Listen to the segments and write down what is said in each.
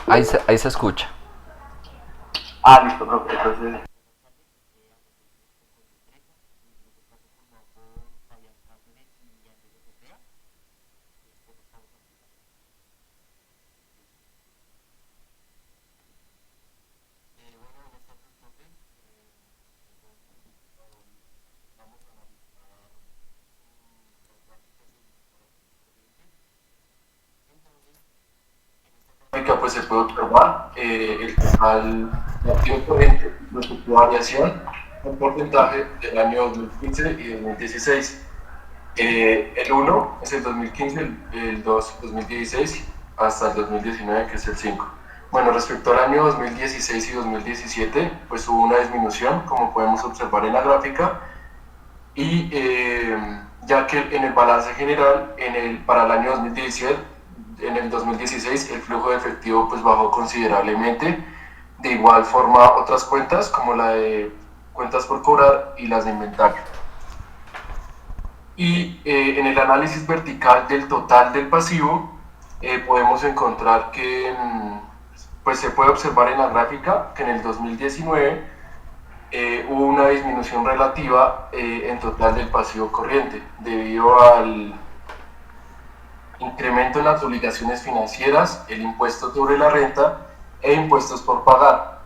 Ahí se escucha. Ah, listo, profe. Entonces, pues se puede observar el total de activo corriente respecto a variación, un porcentaje del año 2015 y 2016. El 1 es el 2015, el 2 2016, hasta el 2019 que es el 5. Bueno, respecto al año 2016 y 2017, pues hubo una disminución, como podemos observar en la gráfica, y ya que en el balance general, para el año 2017, en el 2016 el flujo de efectivo pues bajó considerablemente. De igual forma otras cuentas como la de cuentas por cobrar y las de inventario. Y en el análisis vertical del total del pasivo podemos encontrar que pues se puede observar en la gráfica que en el 2019 hubo una disminución relativa en total del pasivo corriente debido al incremento en las obligaciones financieras, el impuesto sobre la renta e impuestos por pagar,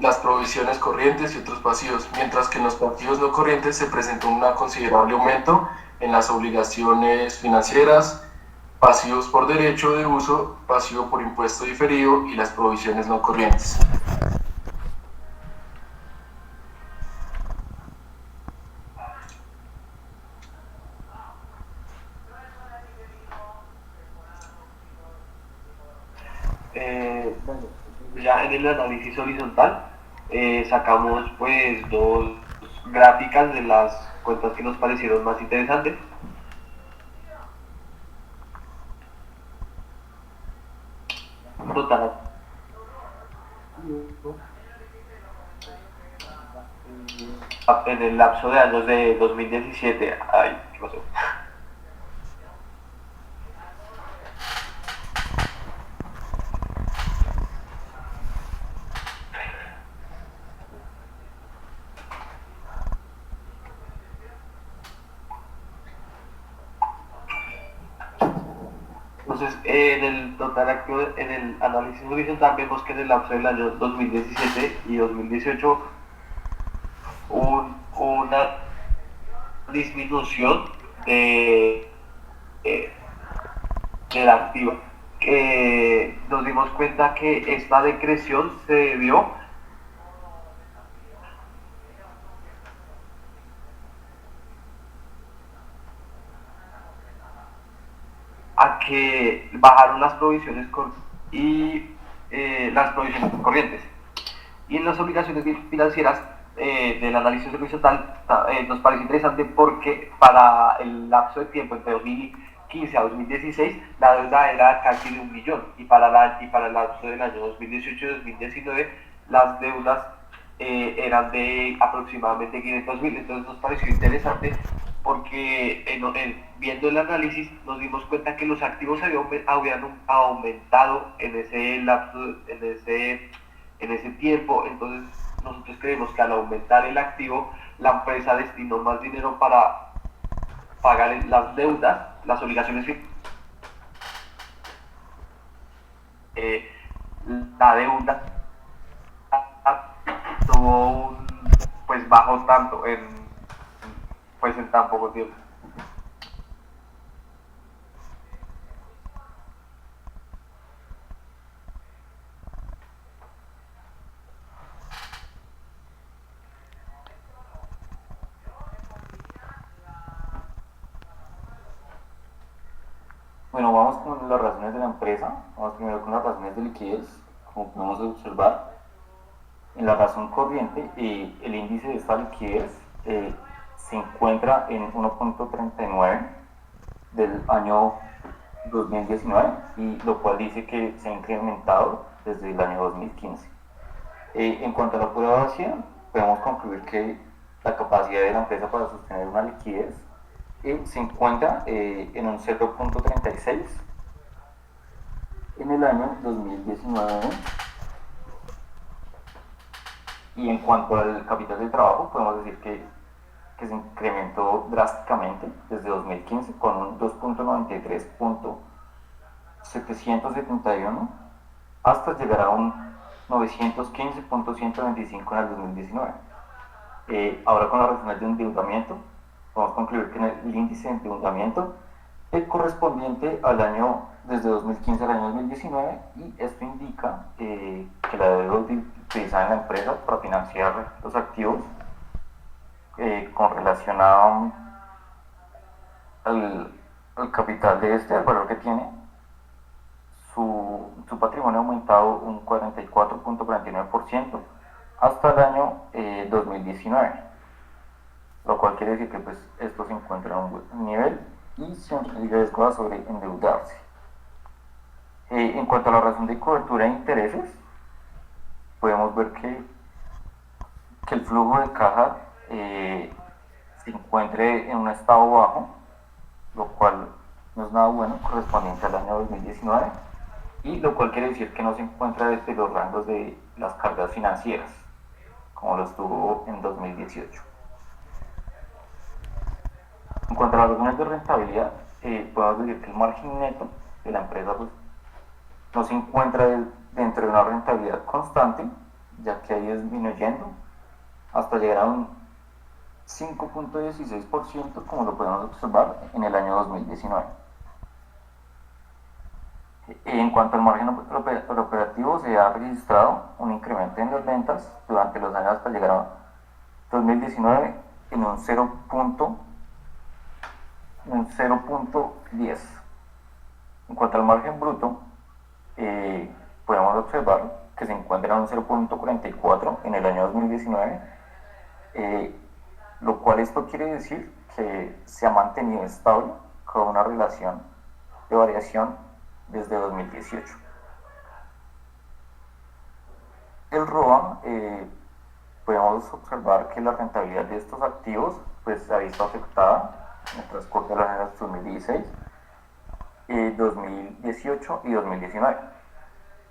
las provisiones corrientes y otros pasivos, mientras que en los pasivos no corrientes se presentó un considerable aumento en las obligaciones financieras, pasivos por derecho de uso, pasivo por impuesto diferido y las provisiones no corrientes. Bueno, ya en el análisis horizontal sacamos pues dos gráficas de las cuentas que nos parecieron más interesantes. Total, en el lapso de años de 2017. Ay, ¿qué pasó? Entonces, en el total activo, en el análisis horizontal vemos que en el lapso del año 2017 y 2018 una disminución eh, de la activa. Nos dimos cuenta que esta decreción se debió a que bajaron las provisiones y las provisiones corrientes. Y en las obligaciones financieras del análisis horizontal nos parece interesante porque para el lapso de tiempo entre 2015 a 2016 la deuda era casi de 1 millón y para el lapso del año 2018 y 2019 las deudas eran de aproximadamente 500.000. Entonces nos pareció interesante porque viendo el análisis nos dimos cuenta que los activos habían aumentado en ese lapso, en ese tiempo. Entonces nosotros creemos que al aumentar el activo, la empresa destinó más dinero para pagar las deudas, las obligaciones que la deuda tuvo pues bajó tanto pues en tan poco tiempo. Bueno, vamos con las razones de la empresa. Vamos primero con las razones de liquidez. Como podemos observar, en la razón corriente, el índice de esta liquidez se encuentra en 1.39 del año 2019, y lo cual dice que se ha incrementado desde el año 2015. En cuanto a la prueba vacía, podemos concluir que la capacidad de la empresa para sostener una liquidez se encuentra en un 0.36, en el año 2019. Y en cuanto al capital de trabajo, podemos decir que se incrementó drásticamente desde 2015 con un 2.93.771 hasta llegar a un 915.125 en el 2019. Ahora con las razones de endeudamiento, podemos concluir que en el índice de endeudamiento es correspondiente al año desde 2015 al año 2019 y esto indica que la deuda utilizada en la empresa para financiar los activos con relación al capital de este, al valor que tiene, su patrimonio ha aumentado un 44.49% hasta el año 2019, lo cual quiere decir que pues, esto se encuentra en un buen nivel y sin riesgo sobre endeudarse. En cuanto a la razón de cobertura de intereses, podemos ver que el flujo de caja se encuentre en un estado bajo, lo cual no es nada bueno, correspondiente al año 2019, y lo cual quiere decir que no se encuentra desde los rangos de las cargas financieras, como lo estuvo en 2018. En cuanto a las razones de rentabilidad, podemos decir que el margen neto de la empresa pues, no se encuentra dentro de una rentabilidad constante, ya que ha ido disminuyendo hasta llegar a un 5.16%, como lo podemos observar en el año 2019. En cuanto al margen operativo, se ha registrado un incremento en las ventas durante los años hasta llegar a 2019 en un 0.10. En cuanto al margen bruto, podemos observar que se encuentra en un 0.44 en el año 2019, lo cual esto quiere decir que se ha mantenido estable con una relación de variación desde 2018. El ROA, podemos observar que la rentabilidad de estos activos pues, se ha visto afectada en el transcurso de los años 2016, 2018 y 2019,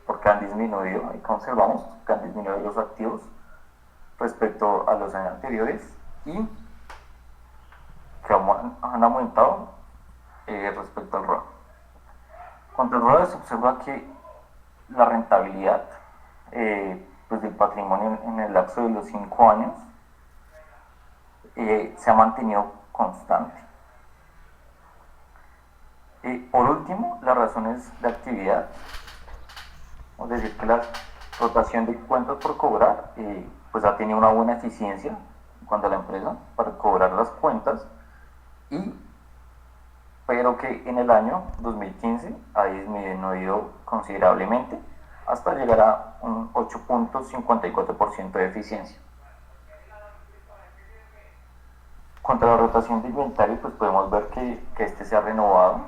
porque han disminuido, ahí conservamos que han disminuido los activos respecto a los años anteriores y que han aumentado respecto al ROA. Cuanto al ROA, se observa que la rentabilidad pues del patrimonio en el lapso de los 5 años se ha mantenido constante. Por último, las razones de actividad, es decir, que la rotación de cuentas por cobrar pues ha tenido una buena eficiencia en cuanto a la empresa para cobrar las cuentas, pero que en el año 2015 ha disminuido considerablemente hasta llegar a un 8.54% de eficiencia. Contra la rotación de inventario, pues podemos ver que este se ha renovado,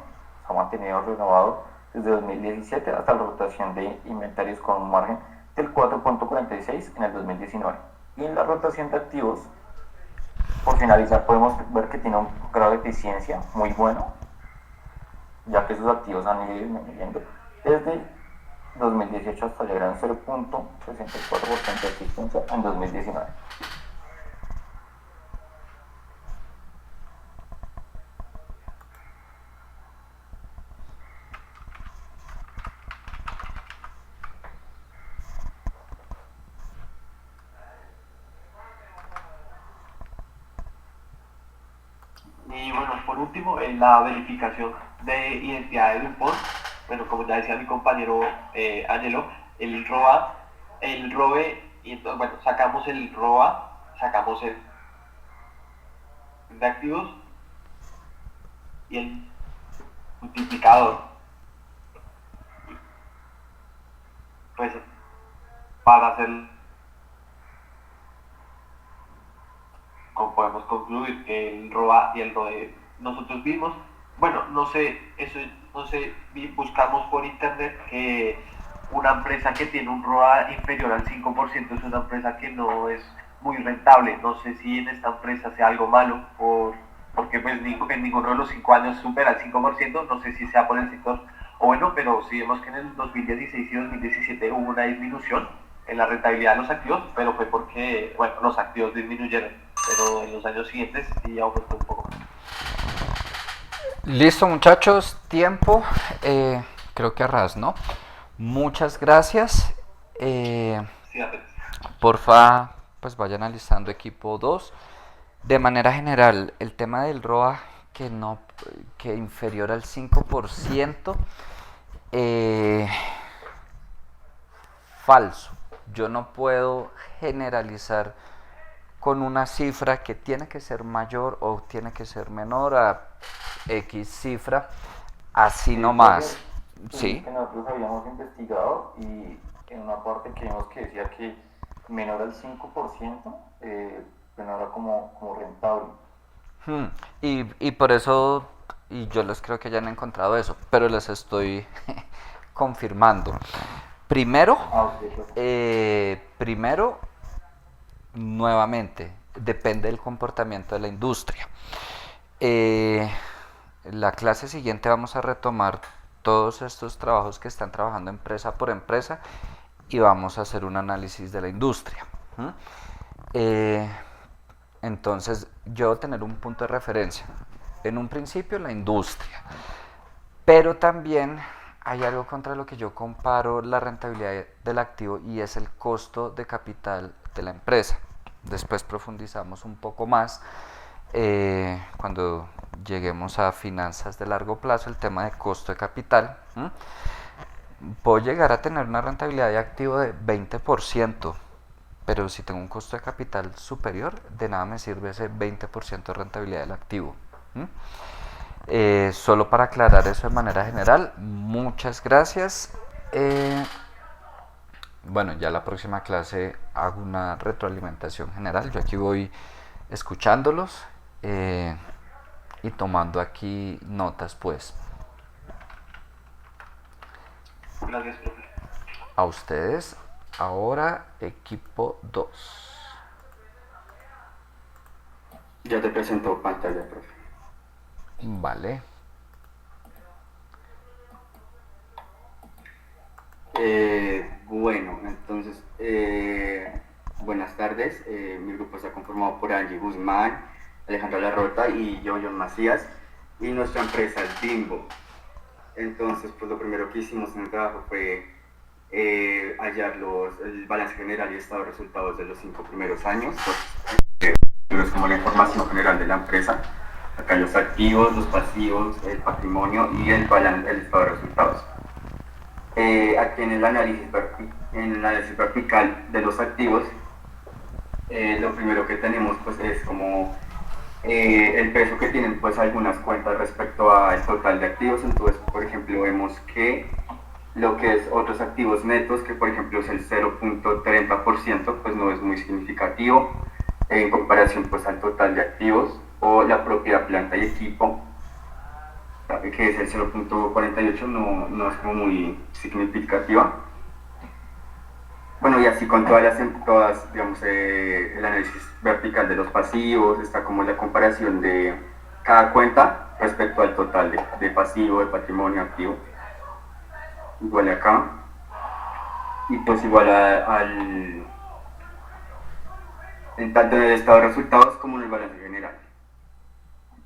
se ha mantenido renovado desde 2017 hasta la rotación de inventarios con un margen del 4.46 en el 2019. Y en la rotación de activos, por finalizar, podemos ver que tiene un grado de eficiencia muy bueno, ya que sus activos han ido disminuyendo desde 2018 hasta llegar a un 0.64% de eficiencia en 2019. Y bueno, por último, en la verificación de identidad de Dupont, bueno, como ya decía mi compañero Angelo, el ROA, el ROE, y entonces, bueno, sacamos el ROA, sacamos el de activos y el multiplicador, pues para hacer, como podemos concluir que el ROA y el ROE nosotros vimos, bueno, no sé, eso, no sé, buscamos por internet que una empresa que tiene un ROA inferior al 5% es una empresa que no es muy rentable. No sé si en esta empresa sea algo malo, porque pues en ninguno de los 5 años supera el 5%, no sé si sea por el sector o bueno, pero sí vemos que en el 2016 y 2017 hubo una disminución en la rentabilidad de los activos, pero fue porque, bueno, los activos disminuyeron, pero en los años siguientes sí aumentó un poco más. Listo, muchachos, tiempo. Creo que arras, ¿no? Muchas gracias. Sí, apenas. Porfa, pues vayan analizando equipo 2. De manera general, el tema del ROA que no que inferior al 5%, eh, falso. Yo no puedo generalizar con una cifra que tiene que ser mayor o tiene que ser menor a X cifra, así Sí, nomás. profe, ¿Sí? que nosotros habíamos investigado y en una parte que vimos que decía que menor al 5%, pues no era como rentable. Hmm. Y por eso, y yo les creo que hayan encontrado eso, pero les estoy confirmando. Primero, Ah, ok, profe. primero, nuevamente, depende del comportamiento de la industria. Eh, la clase siguiente vamos a retomar todos estos trabajos que están trabajando empresa por empresa y vamos a hacer un análisis de la industria. ¿Mm? Eh, entonces, yo tener un punto de referencia. En un principio, la industria. Pero también hay algo contra lo que yo comparo la rentabilidad del activo y es el costo de capital de la empresa. Después profundizamos un poco más cuando lleguemos a finanzas de largo plazo, el tema de costo de capital. Puedo llegar a tener una rentabilidad de activo de 20%, pero si tengo un costo de capital superior, de nada me sirve ese 20% de rentabilidad del activo. Solo para aclarar eso de manera general, muchas gracias. Eh, bueno, ya la próxima clase hago una retroalimentación general. Yo aquí voy escuchándolos y tomando aquí notas, pues. Gracias, profe. A ustedes, ahora equipo 2. Ya te presento pantalla, profe. Vale. Bueno, entonces, buenas tardes. Mi grupo está conformado por Angie Guzmán, Alejandra Larrota y yo, John Macías. Y nuestra empresa es Bimbo. Entonces, pues lo primero que hicimos en el trabajo fue hallar el balance general y estado de resultados de los 5 primeros años. Pero es como la información general de la empresa. Acá los activos, los pasivos, el patrimonio y el estado de resultados. Aquí en el análisis vertical de los activos, lo primero que tenemos pues es como el peso que tienen pues algunas cuentas respecto al total de activos. Entonces, por ejemplo, vemos que lo que es otros activos netos, que por ejemplo es el 0.30%, pues no es muy significativo en comparación pues al total de activos, o la propia planta y equipo, que es el 0.48, no es como muy significativa. Bueno, y así con todas digamos, el análisis vertical de los pasivos, está como la comparación de cada cuenta respecto al total de pasivo, de patrimonio activo. Igual acá. Y pues igual tanto en el estado de resultados como en el balance general.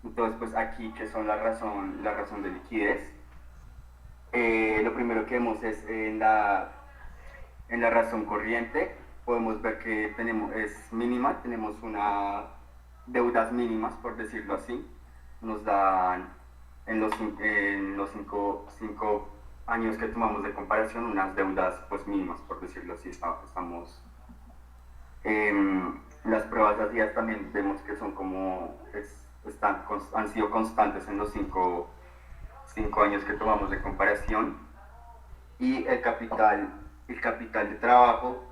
Entonces, pues aquí, que son la razón de liquidez, lo primero que vemos es en la razón corriente, podemos ver que es mínima, tenemos deudas mínimas, por decirlo así. Nos dan en los cinco años que tomamos de comparación unas deudas pues mínimas, por decirlo así. Estamos las pruebas hacidas también vemos que son han sido constantes en los cinco años que tomamos de comparación. Y el capital de trabajo,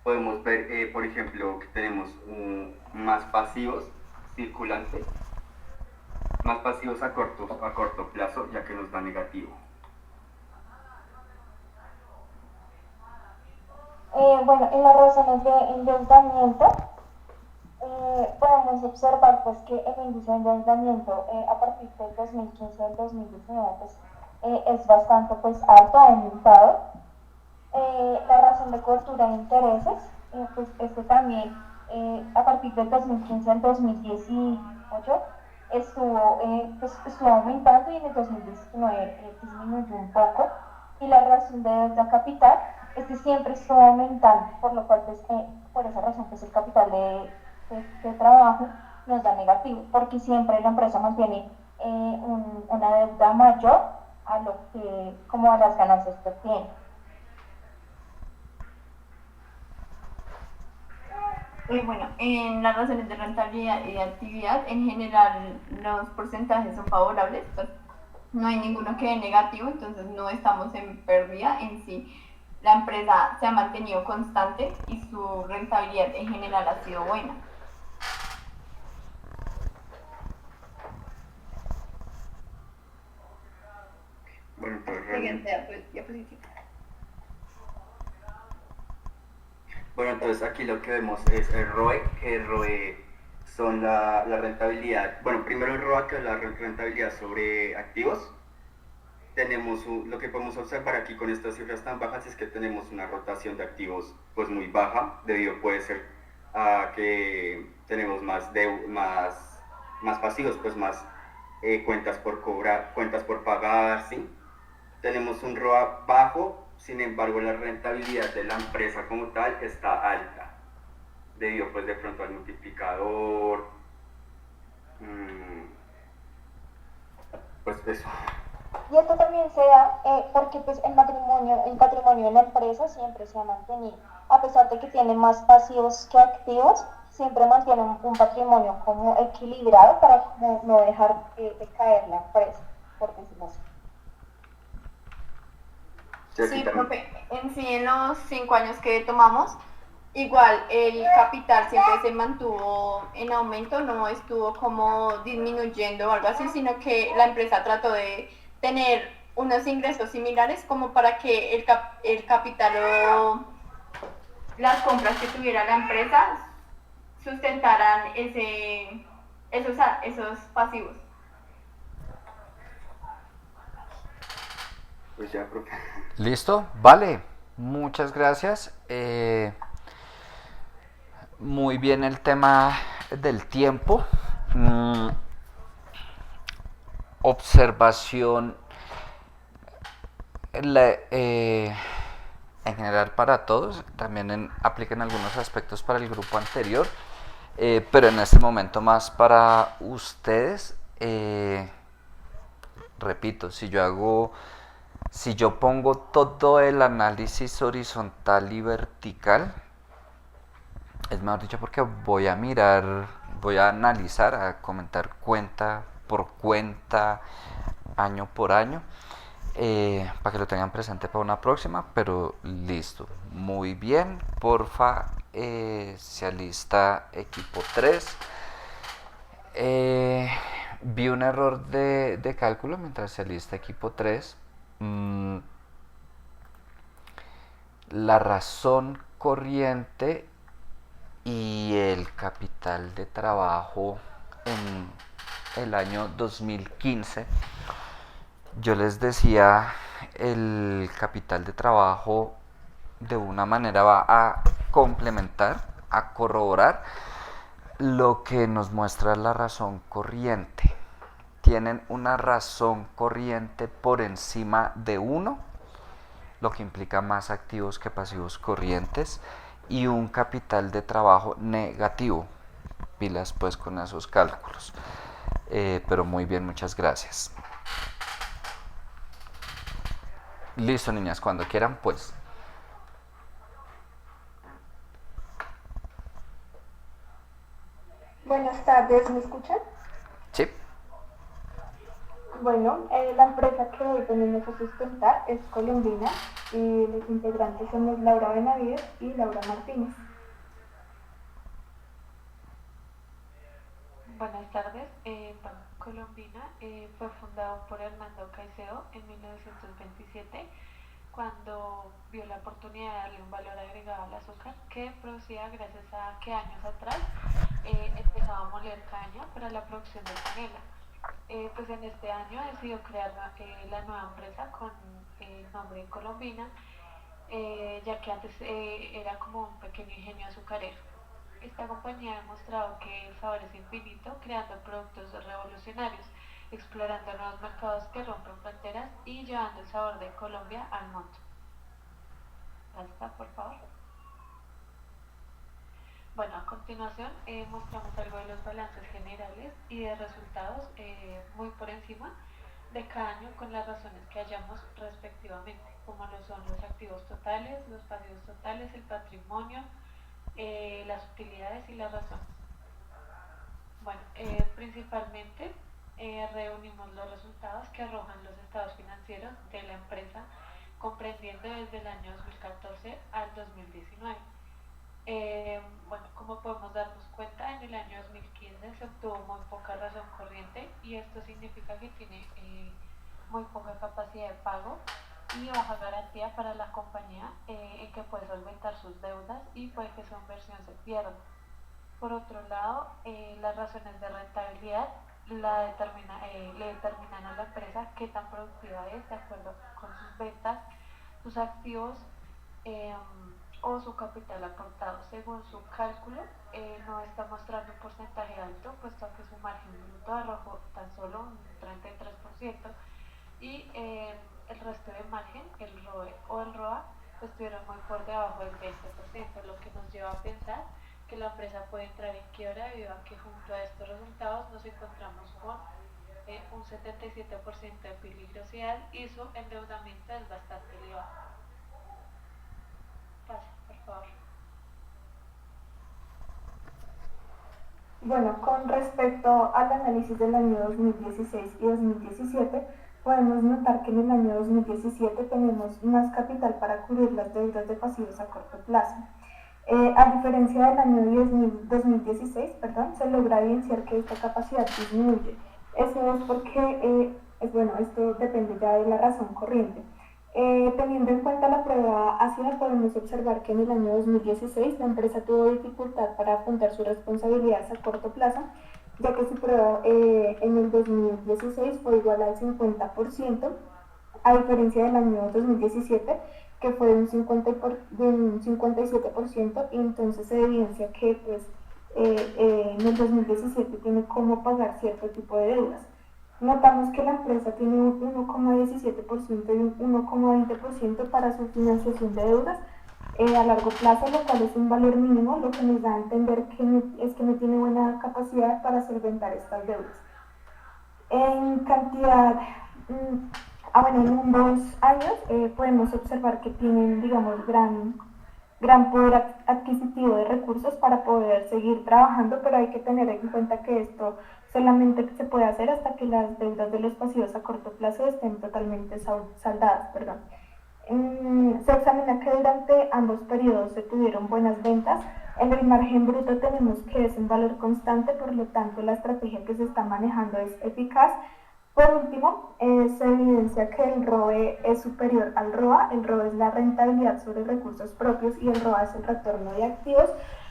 podemos ver, por ejemplo, que tenemos más pasivos circulantes, más pasivos a corto plazo, ya que nos da negativo. Bueno, en las razones de endeudamiento, podemos observar pues, que el índice de endeudamiento a partir del 2015 al 2019 pues, es bastante pues alto, ha aumentado. La razón de cobertura de intereses, pues este también a partir del 2015 al 2018 estuvo aumentando y en el 2019 disminuyó un poco. Y la razón de deuda capital, este siempre estuvo aumentando, por lo cual pues, por esa razón pues el capital de trabajo nos da negativo, porque siempre la empresa mantiene una deuda mayor a lo que, como a las ganancias que obtiene. Bueno, en las razones de rentabilidad y de actividad, en general los porcentajes son favorables, pues no hay ninguno que dé negativo, entonces no estamos en pérdida en sí. La empresa se ha mantenido constante y su rentabilidad en general ha sido buena. Bueno, entonces, Siguiente diapositiva. bueno, entonces aquí lo que vemos es el ROE, que el ROE son la rentabilidad. Bueno, primero el ROA, que es la rentabilidad sobre activos. Tenemos lo que podemos observar aquí con estas cifras tan bajas es que tenemos una rotación de activos pues muy baja, debido puede ser a que tenemos más pasivos, pues más cuentas por cobrar, cuentas por pagar, ¿sí? Tenemos un ROA bajo, sin embargo la rentabilidad de la empresa como tal está alta, debido pues de pronto al multiplicador, pues eso. Y esto también se da porque pues, el patrimonio de la empresa siempre se ha mantenido. A pesar de que tiene más pasivos que activos, siempre mantiene un patrimonio como equilibrado para como no dejar de caer la empresa, por decirlo así. Sí, profe, en sí en los 5 años que tomamos, igual el capital siempre se mantuvo en aumento, no estuvo como disminuyendo o algo así, sino que la empresa trató de tener unos ingresos similares como para que el capital o las compras que tuviera la empresa sustentaran esos pasivos. Pues ya, profe. ¿Listo? Vale. Muchas gracias. Muy bien el tema del tiempo. Observación en general para todos, también aplica en algunos aspectos para el grupo anterior, pero en este momento más para ustedes. Repito, si yo pongo todo el análisis horizontal y vertical, es mejor dicho porque voy a analizar, a comentar cuenta por cuenta, año por año, para que lo tengan presente para una próxima, pero listo, muy bien, porfa, se alista equipo 3. Vi un error de cálculo mientras se alista equipo 3. La razón corriente y el capital de trabajo en el año 2015, yo les decía, el capital de trabajo de una manera va a complementar, a corroborar lo que nos muestra la razón corriente. Tienen una razón corriente por encima de 1, lo que implica más activos que pasivos corrientes, y un capital de trabajo negativo. Pilas pues con esos cálculos. Pero muy bien, muchas gracias. Listo, niñas, cuando quieran pues. Buenas tardes, ¿me escuchan? Sí. Bueno, la empresa que hoy venimos a sustentar es Colombina y los integrantes somos Laura Benavides y Laura Martínez. Buenas tardes. Colombina fue fundado por Hernando Caicedo en 1927, cuando vio la oportunidad de darle un valor agregado al azúcar que producía gracias a que años atrás empezaba a moler caña para la producción de canela. Pues en este año decidió crear la nueva empresa con el nombre Colombina, ya que antes era como un pequeño ingenio azucarero. Esta compañía ha demostrado que el sabor es infinito, creando productos revolucionarios, explorando nuevos mercados que rompen fronteras y llevando el sabor de Colombia al mundo. Basta, por favor. Bueno, a continuación mostramos algo de los balances generales y de resultados muy por encima de cada año con las razones que hallamos respectivamente, como lo son los activos totales, los pasivos totales, el patrimonio, las utilidades y las razones. Bueno, principalmente reunimos los resultados que arrojan los estados financieros de la empresa comprendiendo desde el año 2014 al 2019. Bueno, como podemos darnos cuenta, en el año 2015 se obtuvo muy poca razón corriente y esto significa que tiene muy poca capacidad de pago y baja garantía para la compañía en que puede solventar sus deudas y puede que su inversión se pierda. Por otro lado, las razones de rentabilidad le determinan a la empresa qué tan productiva es de acuerdo con sus ventas, sus activos o su capital aportado. Según su cálculo, no está mostrando un porcentaje alto, puesto que su margen bruto arrojó tan solo un 33% y el resto de margen, el ROE o el ROA, estuvieron muy por debajo del 20%, lo que nos lleva a pensar que la empresa puede entrar en quiebra debido a que junto a estos resultados nos encontramos con un 77% de peligrosidad y su endeudamiento es bastante elevado. Pasa, por favor. Bueno, con respecto al análisis del año 2016 y 2017, podemos notar que en el año 2017 tenemos más capital para cubrir las deudas de pasivos a corto plazo. A diferencia del año 2016, se logra evidenciar que esta capacidad disminuye. Eso es porque, esto depende ya de la razón corriente. Teniendo en cuenta la prueba ácida, podemos observar que en el año 2016 la empresa tuvo dificultad para afrontar sus responsabilidades a corto plazo, ya que su prueba en el 2016 fue igual al 50%, a diferencia del año 2017, que fue de un 57%, y entonces se evidencia que en el 2017 tiene cómo pagar cierto tipo de deudas. Notamos que la empresa tiene un 1,17% y un 1,20% para su financiación de deudas a largo plazo, lo cual es un valor mínimo, lo que nos da a entender que no tiene buena capacidad para solventar estas deudas. En cantidad, en 2 años podemos observar que tienen, digamos, gran poder adquisitivo de recursos para poder seguir trabajando, pero hay que tener en cuenta que esto solamente se puede hacer hasta que las deudas de los pasivos a corto plazo estén totalmente saldadas. Se examina que durante ambos periodos se tuvieron buenas ventas. En el margen bruto tenemos que es un valor constante, por lo tanto la estrategia que se está manejando es eficaz. Por último, se evidencia que el ROE es superior al ROA. El ROE es la rentabilidad sobre recursos propios y el ROA es el retorno de activos,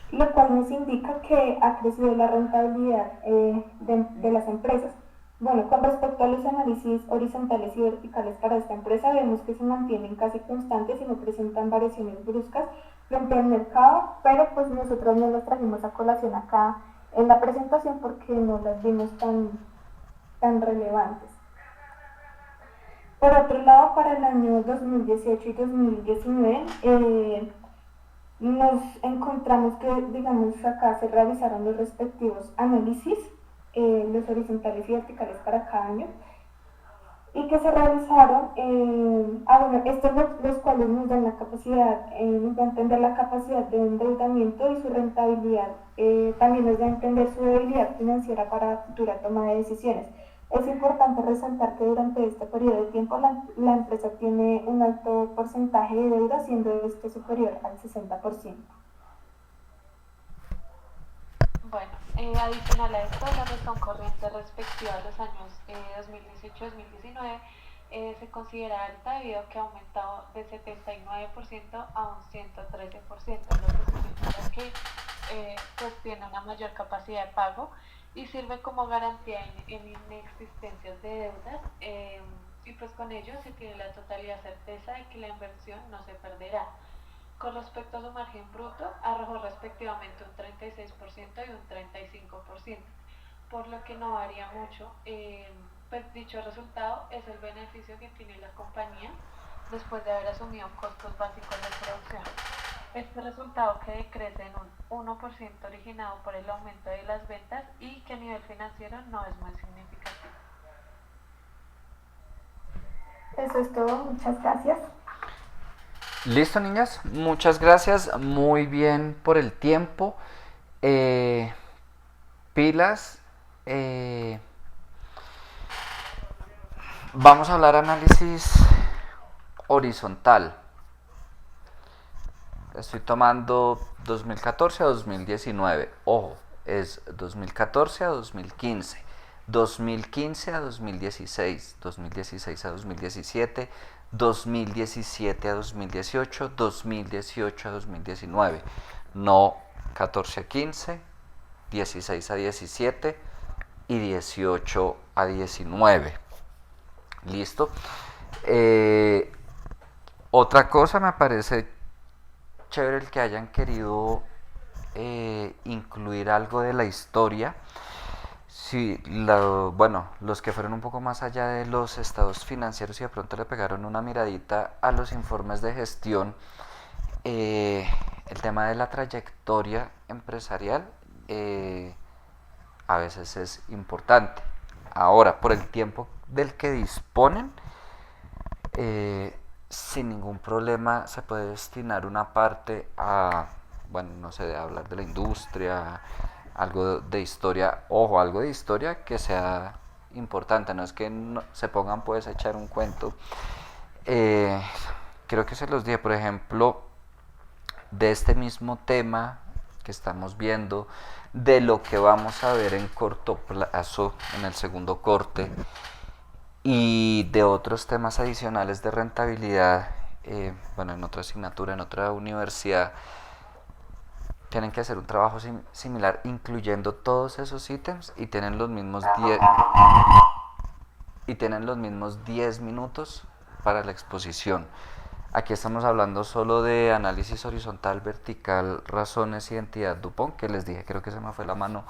lo cual nos indica que ha crecido la rentabilidad de las empresas. Bueno, con respecto a los análisis horizontales y verticales para esta empresa, vemos que se mantienen casi constantes y no presentan variaciones bruscas frente al mercado, pero pues nosotros no las trajimos a colación acá en la presentación porque no las vimos tan relevantes. Por otro lado, para el año 2018 y 2019, nos encontramos que, digamos, acá se realizaron los respectivos análisis, los horizontales y verticales para cada año, y que se realizaron, estos los cuales nos dan la capacidad, nos da a entender la capacidad de endeudamiento y su rentabilidad, también nos da a entender su debilidad financiera para futura toma de decisiones. Es importante resaltar que durante este periodo de tiempo la empresa tiene un alto porcentaje de deuda, siendo este superior al 60%. Bueno, adicional a esto, la razón corriente respectiva a los años 2018-2019 se considera alta debido a que ha aumentado de 79% a un 113%, lo que significa que pues tiene una mayor capacidad de pago y sirve como garantía en inexistencias de deudas, y pues con ello se tiene la totalidad certeza de que la inversión no se perderá. Con respecto a su margen bruto, arrojó respectivamente un 36% y un 35%, por lo que no varía mucho. Pues dicho resultado es el beneficio que tiene la compañía después de haber asumido costos básicos de producción. Este resultado que decrece en un 1% originado por el aumento de las ventas y que a nivel financiero no es muy significativo. Eso es todo, muchas gracias. Listo, niñas, muchas gracias, muy bien por el tiempo. Pilas, vamos a hablar análisis horizontal. Estoy tomando 2014 a 2019. Ojo, es 2014 a 2015, 2015 a 2016, 2016 a 2017, 2017 a 2018, 2018 a 2019. No 14 a 15, 16 a 17 y 18 a 19. Listo. Otra cosa, me parece chévere el que hayan querido incluir algo de la historia. Sí, bueno, los que fueron un poco más allá de los estados financieros y de pronto le pegaron una miradita a los informes de gestión, el tema de la trayectoria empresarial a veces es importante. Ahora, por el tiempo del que disponen, sin ningún problema se puede destinar una parte a, bueno, no sé, de hablar de la industria, algo de historia, ojo, algo de historia que sea importante, no es que no, se pongan pues a echar un cuento. Creo que se los dije, por ejemplo, de este mismo tema que estamos viendo, de lo que vamos a ver en corto plazo, en el segundo corte, y de otros temas adicionales de rentabilidad, bueno, en otra asignatura, en otra universidad, tienen que hacer un trabajo similar, incluyendo todos esos ítems, y tienen los mismos 10 minutos para la exposición. Aquí estamos hablando solo de análisis horizontal, vertical, razones, identidad, Dupont, que les dije, creo que se me fue la mano,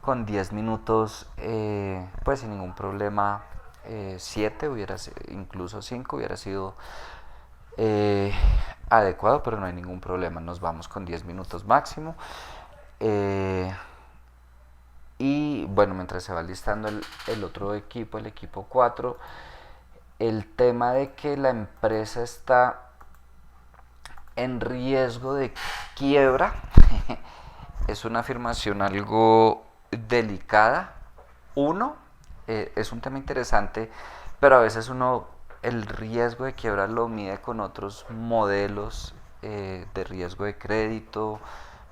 con 10 minutos, pues sin ningún problema. 7 hubiera incluso 5 hubiera sido adecuado, pero no hay ningún problema, nos vamos con 10 minutos máximo. Y bueno, mientras se va listando el otro equipo, el equipo 4, el tema de que la empresa está en riesgo de quiebra es una afirmación algo delicada. Es un tema interesante, pero a veces uno el riesgo de quiebra lo mide con otros modelos de riesgo de crédito,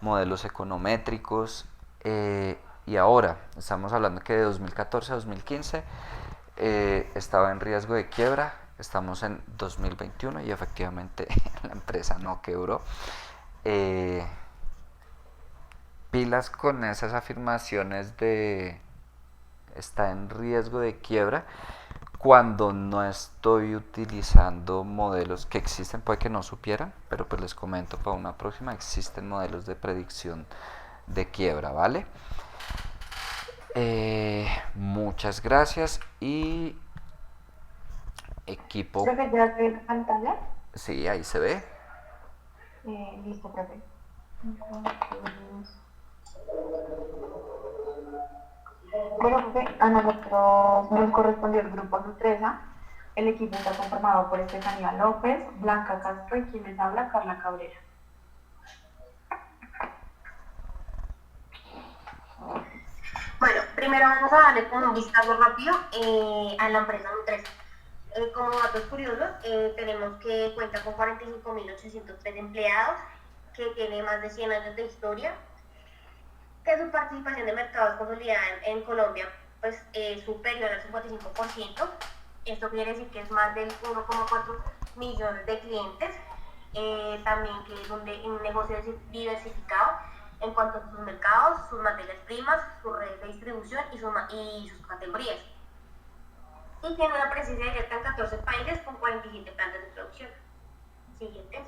modelos econométricos, y ahora estamos hablando que de 2014 a 2015 estaba en riesgo de quiebra, estamos en 2021 y efectivamente la empresa no quebró. Pilas con esas afirmaciones de está en riesgo de quiebra cuando no estoy utilizando modelos que existen, puede que no supieran, pero pues les comento para una próxima, existen modelos de predicción de quiebra, ¿vale? Muchas gracias. Y equipo... ¿Profe, ya ve la pantalla? Sí, ahí se ve. Listo, profe. Bueno, profe, a nosotros nos correspondió el grupo Nutresa. El equipo está conformado por Estefanía López, Blanca Castro y quien les habla, Carla Cabrera. Bueno, primero vamos a darle con un vistazo rápido a la empresa Nutresa. Como datos curiosos, tenemos que cuenta con 45.803 empleados, que tiene más de 100 años de historia, que su participación de mercados consolidada en Colombia pues, es superior al 55%. Esto quiere decir que es más del 1,4 millones de clientes, también que es un negocio diversificado en cuanto a sus mercados, sus materias primas, su red de distribución y sus categorías. Y tiene una presencia directa en 14 países con 47 plantas de producción. Siguiente.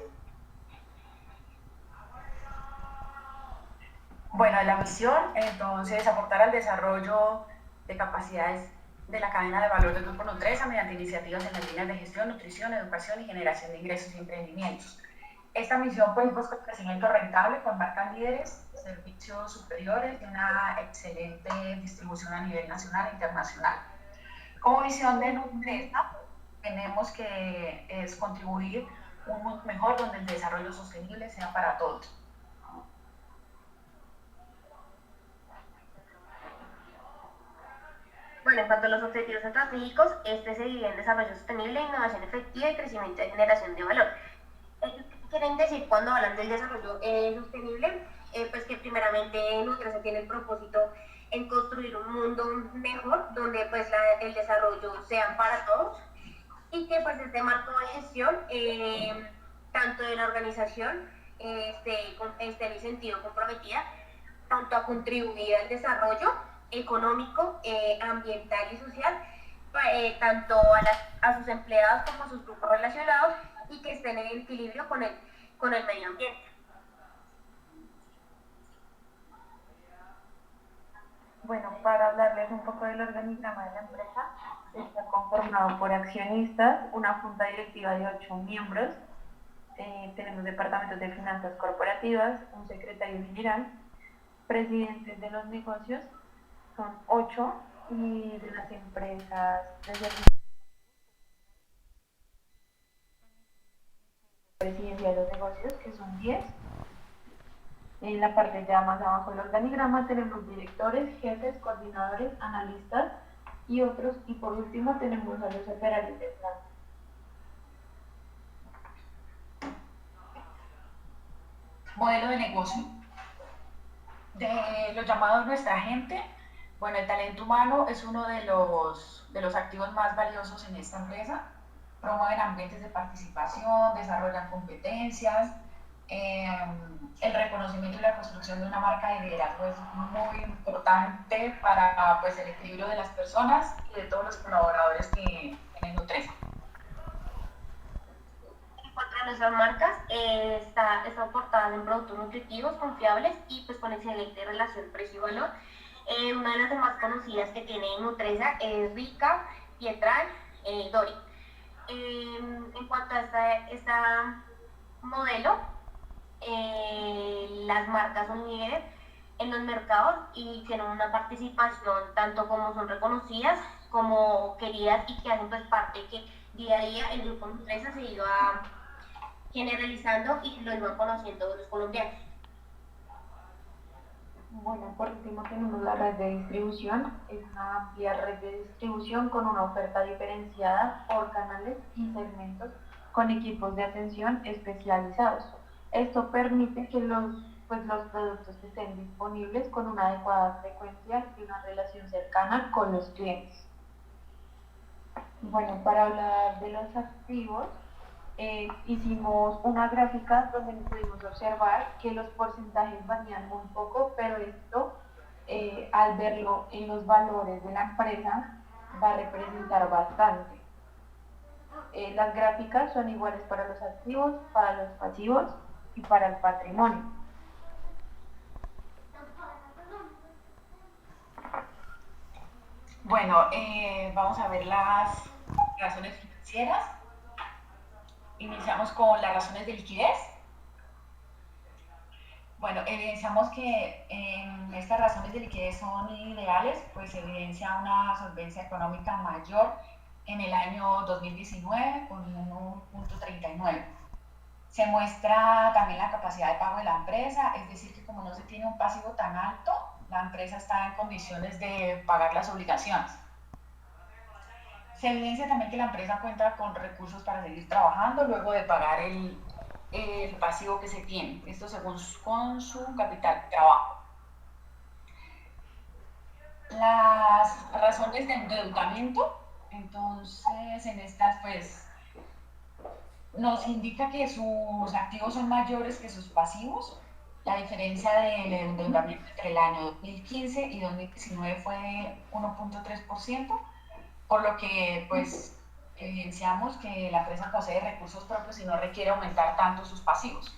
Bueno, la misión, entonces, aportar al desarrollo de capacidades de la cadena de valor del Grupo Nutresa mediante iniciativas en las líneas de gestión, nutrición, educación y generación de ingresos y emprendimientos. Esta misión pues busca el crecimiento rentable con marcas líderes, servicios superiores y una excelente distribución a nivel nacional e internacional. Como visión de Nutresa, tenemos que es contribuir un mundo mejor donde el desarrollo sostenible sea para todos. Bueno, en cuanto a los objetivos estratégicos, este se divide en desarrollo sostenible, innovación efectiva y crecimiento de generación de valor. ¿Qué quieren decir cuando hablan del desarrollo sostenible? Pues que primeramente Nutresa tiene el propósito en construir un mundo mejor, donde pues el desarrollo sea para todos, y que pues este marco de gestión, tanto de la organización, esté en el sentido comprometida, tanto a contribuir al desarrollo económico, ambiental y social, tanto a sus empleados como a sus grupos relacionados, y que estén en equilibrio con el medio ambiente. Bueno, para hablarles un poco del organigrama de la empresa, está conformado por accionistas, una junta directiva de 8 miembros, tenemos departamentos de finanzas corporativas, un secretario general, presidentes de los negocios, son 8, y de las empresas de servicios, presidencia de los negocios, que son 10. En la parte ya más abajo del organigrama tenemos directores, jefes, coordinadores, analistas y otros, y por último tenemos a los operarios de planta. Modelo de negocio. De lo llamado nuestra gente, bueno, el talento humano es uno de los activos más valiosos en esta empresa. Promueven ambientes de participación, desarrollan competencias. El reconocimiento y la construcción de una marca de liderazgo es muy importante para pues, el equilibrio de las personas y de todos los colaboradores que tienen Nutresa. En cuanto a nuestras marcas, están portadas en productos nutritivos, confiables y pues con excelente relación precio-valor. Una de las más conocidas que tiene Nutresa es Rica, Pietral, Dori. En cuanto a esta modelo, las marcas son líderes en los mercados y tienen una participación tanto como son reconocidas como queridas, y que hacen pues parte que día a día el grupo Nutresa se iba generalizando y lo iban conociendo los colombianos. Bueno, por último tenemos la red de distribución. Es una amplia red de distribución con una oferta diferenciada por canales y segmentos con equipos de atención especializados. Esto permite que los productos estén disponibles con una adecuada frecuencia y una relación cercana con los clientes. Bueno, para hablar de los activos, hicimos una gráfica donde pudimos observar que los porcentajes varían muy poco, pero esto, al verlo en los valores de la empresa, va a representar bastante. Las gráficas son iguales para los activos, para los pasivos y para el patrimonio. Bueno, vamos a ver las razones financieras. Iniciamos con las razones de liquidez. Bueno, evidenciamos que estas razones de liquidez son ideales, pues se evidencia una solvencia económica mayor en el año 2019 con 1.39. Se muestra también la capacidad de pago de la empresa, es decir, que como no se tiene un pasivo tan alto, la empresa está en condiciones de pagar las obligaciones. Se evidencia también que la empresa cuenta con recursos para seguir trabajando luego de pagar el pasivo que se tiene, esto según con su capital de trabajo. Las razones de endeudamiento, entonces en estas pues nos indica que sus activos son mayores que sus pasivos, La diferencia del endeudamiento entre el año 2015 y 2019 fue de 1.3%, por lo que pues evidenciamos que la empresa posee recursos propios y no requiere aumentar tanto sus pasivos.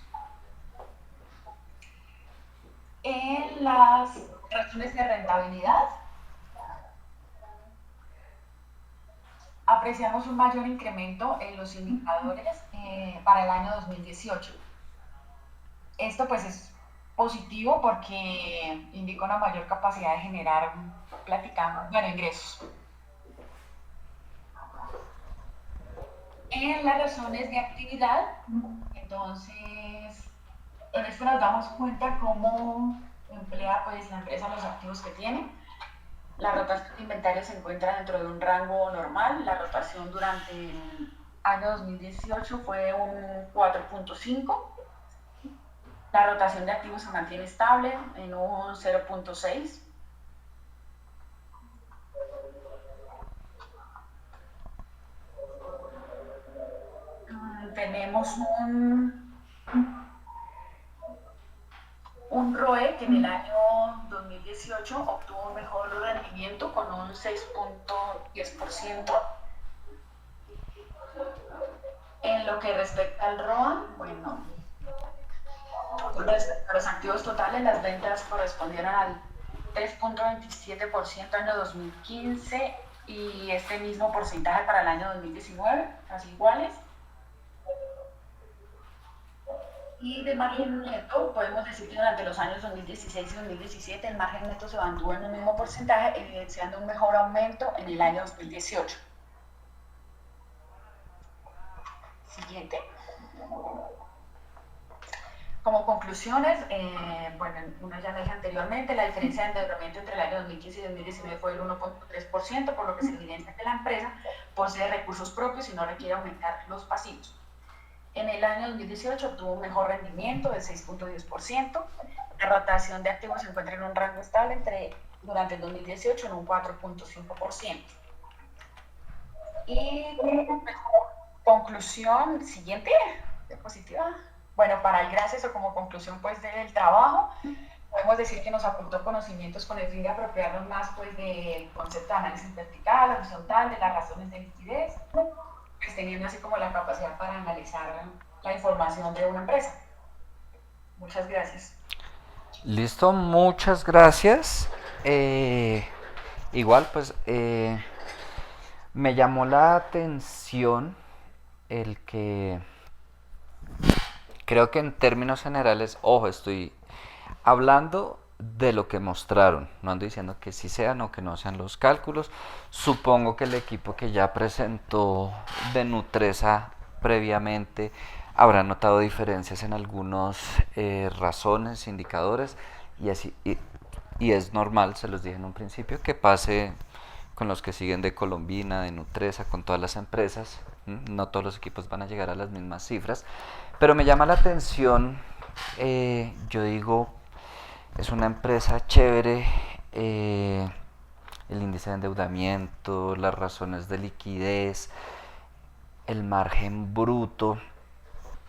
En las razones de rentabilidad, apreciamos un mayor incremento en los indicadores para el año 2018. Esto pues es positivo porque indica una mayor capacidad de generar ingresos. En las razones de actividad, entonces, en esto nos damos cuenta cómo emplea pues la empresa los activos que tiene. La rotación de inventario se encuentra dentro de un rango normal. La rotación durante el año 2018 fue un 4.5. La rotación de activos se mantiene estable en un 0.6. Tenemos un ROE que en el año 2018 obtuvo un mejor rendimiento con un 6.10%. En lo que respecta al ROA, bueno, con respecto a los activos totales, las ventas correspondieron al 3.27% año 2015 y este mismo porcentaje para el año 2019, casi iguales. Y de margen neto, podemos decir que durante los años 2016 y 2017 el margen neto se mantuvo en el mismo porcentaje, evidenciando un mejor aumento en el año 2018. Siguiente. Como conclusiones, una ya lo dije anteriormente, la diferencia de endeudamiento entre el año 2015 y 2019 fue del 1.3%, por lo que se evidencia que la empresa posee recursos propios y no requiere aumentar los pasivos. En el año 2018 obtuvo un mejor rendimiento del 6.10%. La rotación de activos se encuentra en un rango estable durante el 2018 en un 4.5%. Y conclusión siguiente, diapositiva. Bueno, para el gracias o como conclusión pues del trabajo, podemos decir que nos aportó conocimientos con el fin de apropiarnos más pues del concepto de análisis vertical, horizontal, de las razones de liquidez, pues teniendo así como la capacidad para analizar la información de una empresa. Muchas gracias. Listo, muchas gracias. Igual pues me llamó la atención el que creo que en términos generales, ojo, estoy hablando de lo que mostraron, no ando diciendo que sí sean o que no sean los cálculos. Supongo que el equipo que ya presentó de Nutresa previamente habrá notado diferencias en algunas razones, indicadores, y es normal, se los dije en un principio, que pase con los que siguen de Colombina, de Nutresa, con todas las empresas. No todos los equipos van a llegar a las mismas cifras, pero me llama la atención, yo digo, es una empresa chévere, el índice de endeudamiento, las razones de liquidez, el margen bruto,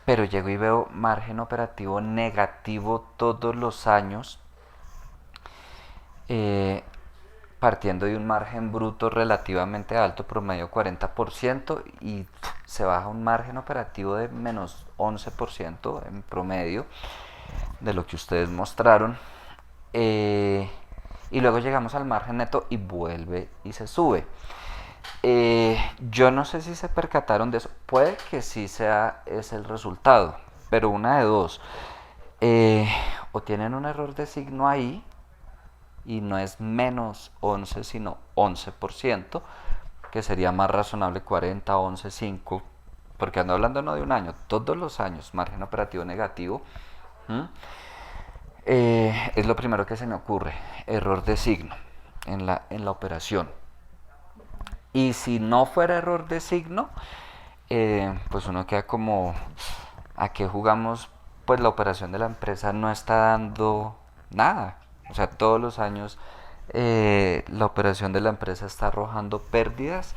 pero llego y veo margen operativo negativo todos los años, partiendo de un margen bruto relativamente alto, promedio 40%, y se baja un margen operativo de menos 11% en promedio de lo que ustedes mostraron, y luego llegamos al margen neto y vuelve y se sube. Yo no sé si se percataron de eso, puede que sí es el resultado, pero una de dos, o tienen un error de signo ahí y no es menos 11 sino 11%, que sería más razonable 40, 11, 5, porque ando hablando no de un año, todos los años margen operativo negativo. Es lo primero que se me ocurre, error de signo en la operación. Y si no fuera error de signo, pues uno queda como, ¿a qué jugamos? Pues la operación de la empresa no está dando nada. O sea, todos los años la operación de la empresa está arrojando pérdidas,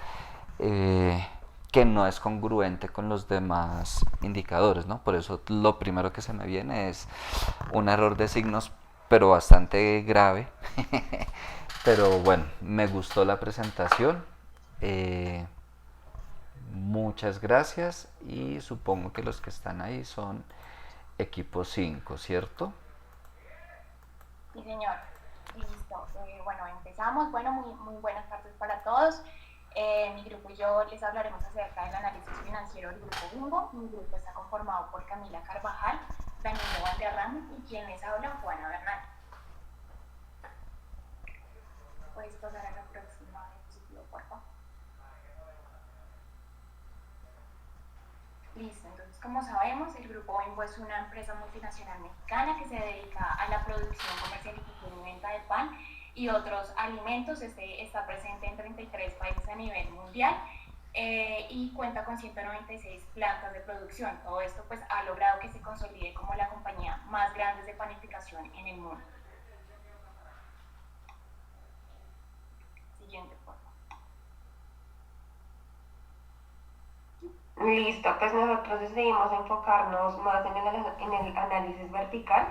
que no es congruente con los demás indicadores, ¿no? Por eso lo primero que se me viene es un error de signos, pero bastante grave. Pero bueno, me gustó la presentación. Muchas gracias y supongo que los que están ahí son equipo 5, ¿cierto? Sí, señor. Listo. Bueno, empezamos. Bueno, muy buenas tardes para todos. Mi grupo y yo les hablaremos acerca del análisis financiero del Grupo Bimbo. Mi grupo está conformado por Camila Carvajal, Danilo Valderrama y quien les habla, Juana Bernal. ¿Puedes pasar a la próxima diapositiva, por favor? Listo, entonces como sabemos, el Grupo Bimbo es una empresa multinacional mexicana que se dedica a la producción, comercialización y venta de pan y otros alimentos. Está presente en 33 países a nivel mundial y cuenta con 196 plantas de producción. Todo esto pues ha logrado que se consolide como la compañía más grande de panificación en el mundo. Siguiente, por favor. Listo, pues nosotros decidimos enfocarnos más en el análisis vertical.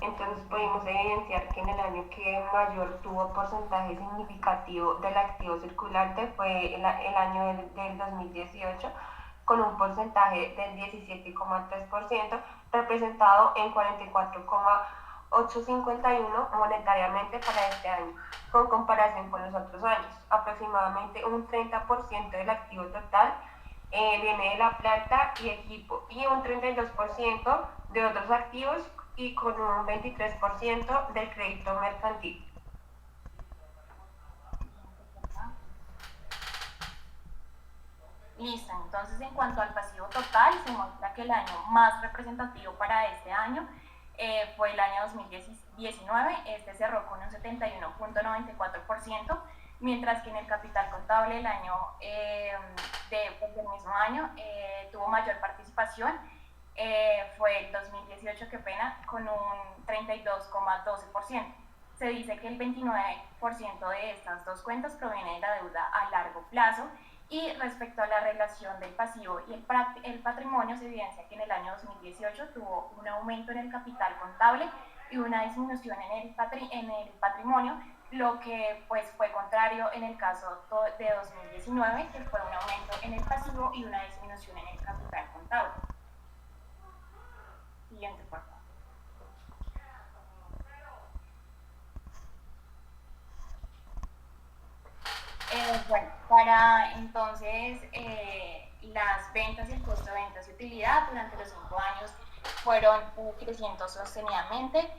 Entonces pudimos evidenciar que en el año que mayor tuvo porcentaje significativo del activo circulante fue el año del 2018, con un porcentaje del 17,3%, representado en 44,851 monetariamente para este año, con comparación con los otros años. Aproximadamente un 30% del activo total viene de la planta y equipo, y un 32% de otros activos, y con un 23% del crédito mercantil. Listo, entonces en cuanto al pasivo total, se muestra que el año más representativo para este año fue el año 2019. Este cerró con un 71,94%, mientras que en el capital contable el año del mismo año tuvo mayor participación. Fue el 2018, qué pena, con un 32,12%. Se dice que el 29% de estas dos cuentas proviene de la deuda a largo plazo, y respecto a la relación del pasivo y el patrimonio, se evidencia que en el año 2018 tuvo un aumento en el capital contable y una disminución en el patrimonio, lo que pues fue contrario en el caso de 2019, que fue un aumento en el pasivo y una disminución en el capital contable. Siguiente, por favor. Bueno, para entonces las ventas y el costo de ventas y utilidad durante los 5 años fueron creciendo sostenidamente.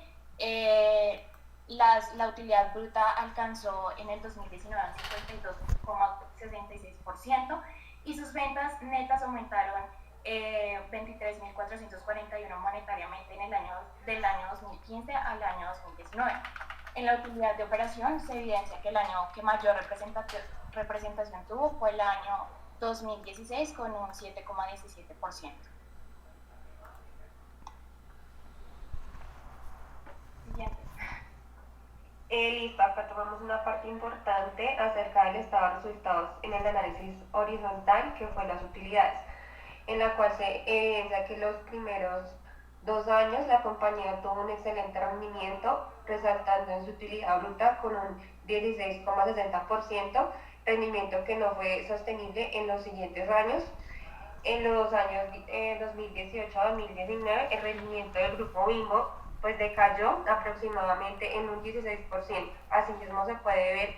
La utilidad bruta alcanzó en el 2019 un 52,66%, y sus ventas netas aumentaron 23.441 monetariamente del año 2015 al año 2019. En la utilidad de operación se evidencia que el año que mayor representación tuvo fue el año 2016, con un 7,17%. Siguiente. Listo, acá tomamos una parte importante acerca del estado de resultados en el análisis horizontal, que fue las utilidades, en la cual se evidencia que los primeros 2 años la compañía tuvo un excelente rendimiento, resaltando en su utilidad bruta con un 16,60%, rendimiento que no fue sostenible en los siguientes años. En los años 2018 a 2019, el rendimiento del Grupo Bimbo pues decayó aproximadamente en un 16%. Asimismo, se puede ver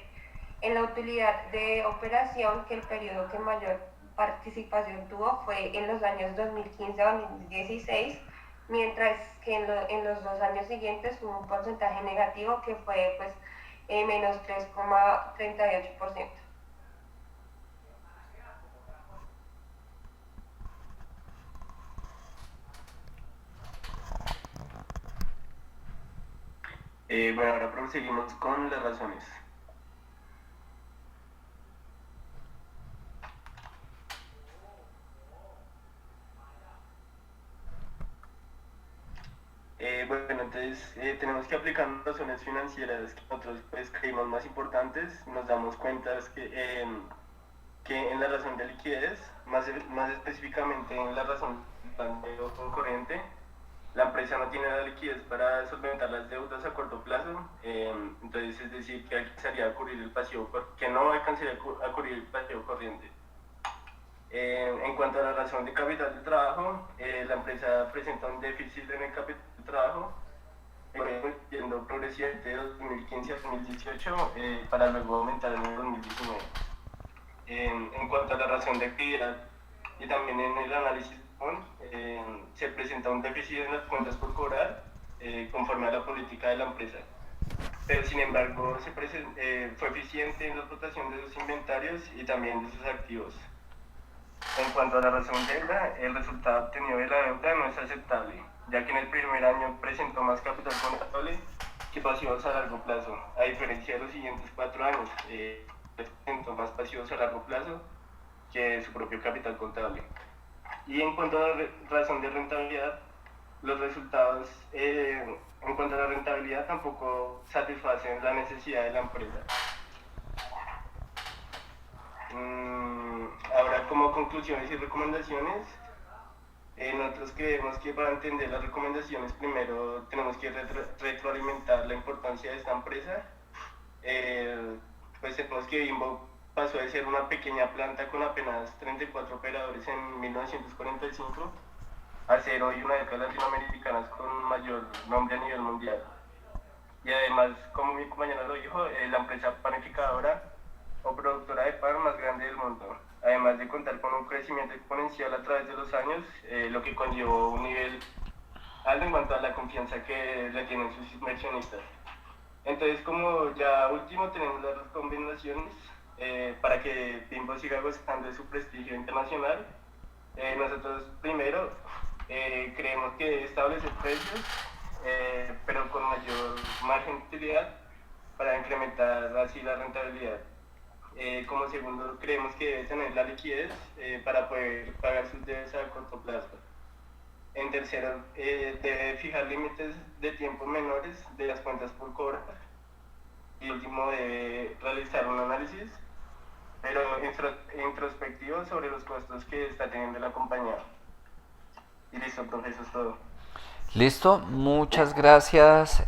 en la utilidad de operación que el periodo que mayor participación tuvo fue en los años 2015 a 2016, mientras que en los 2 años siguientes hubo un porcentaje negativo que fue pues menos 3,38%. Bueno, ahora proseguimos con las razones. Bueno, entonces tenemos que aplicar razones financieras que nosotros pues creímos más importantes. Nos damos cuenta que que en la razón de liquidez, más específicamente en la razón de ojo corriente, la empresa no tiene la liquidez para solventar las deudas a corto plazo, entonces es decir, que alcanzaría a cubrir el pasivo, que no alcanzaría a cubrir el pasivo corriente. En cuanto a la razón de capital de trabajo, la empresa presenta un déficit en el capital de trabajo, yendo progresivamente de 2015 a 2018 para luego aumentar en el 2019. En cuanto a la razón de actividad y también en el análisis, se presenta un déficit en las cuentas por cobrar conforme a la política de la empresa. Pero sin embargo fue eficiente en la explotación de sus inventarios y también de sus activos. En cuanto a la razón de deuda, el resultado obtenido de la deuda no es aceptable, ya que en el primer año presentó más capital contable que pasivos a largo plazo, a diferencia de los siguientes 4 años, presentó más pasivos a largo plazo que su propio capital contable. Y en cuanto a la razón de rentabilidad, los resultados en cuanto a la rentabilidad tampoco satisfacen la necesidad de la empresa. Ahora, como conclusiones y recomendaciones, nosotros creemos que para entender las recomendaciones primero tenemos que retroalimentar la importancia de esta empresa. Pues tenemos que Bimbo pasó de ser una pequeña planta con apenas 34 operadores en 1945 a ser hoy una de las latinoamericanas con mayor nombre a nivel mundial. Y además, como mi compañera lo dijo, la empresa panificadora o productora de pan más grande del mundo, además de contar con un crecimiento exponencial a través de los años, lo que conllevó un nivel alto en cuanto a la confianza que le tienen sus inversionistas. Entonces, como ya último tenemos las recomendaciones para que Bimbo siga gozando de su prestigio internacional. Nosotros primero creemos que establecer precios, pero con mayor margen de utilidad para incrementar así la rentabilidad. Como segundo, creemos que debe tener la liquidez para poder pagar sus deudas a corto plazo. En tercero, debe fijar límites de tiempo menores de las cuentas por cobrar. Y último, debe realizar un análisis, pero introspectivo sobre los costos que está teniendo la compañía. Y listo, profe, eso es todo. Listo, muchas gracias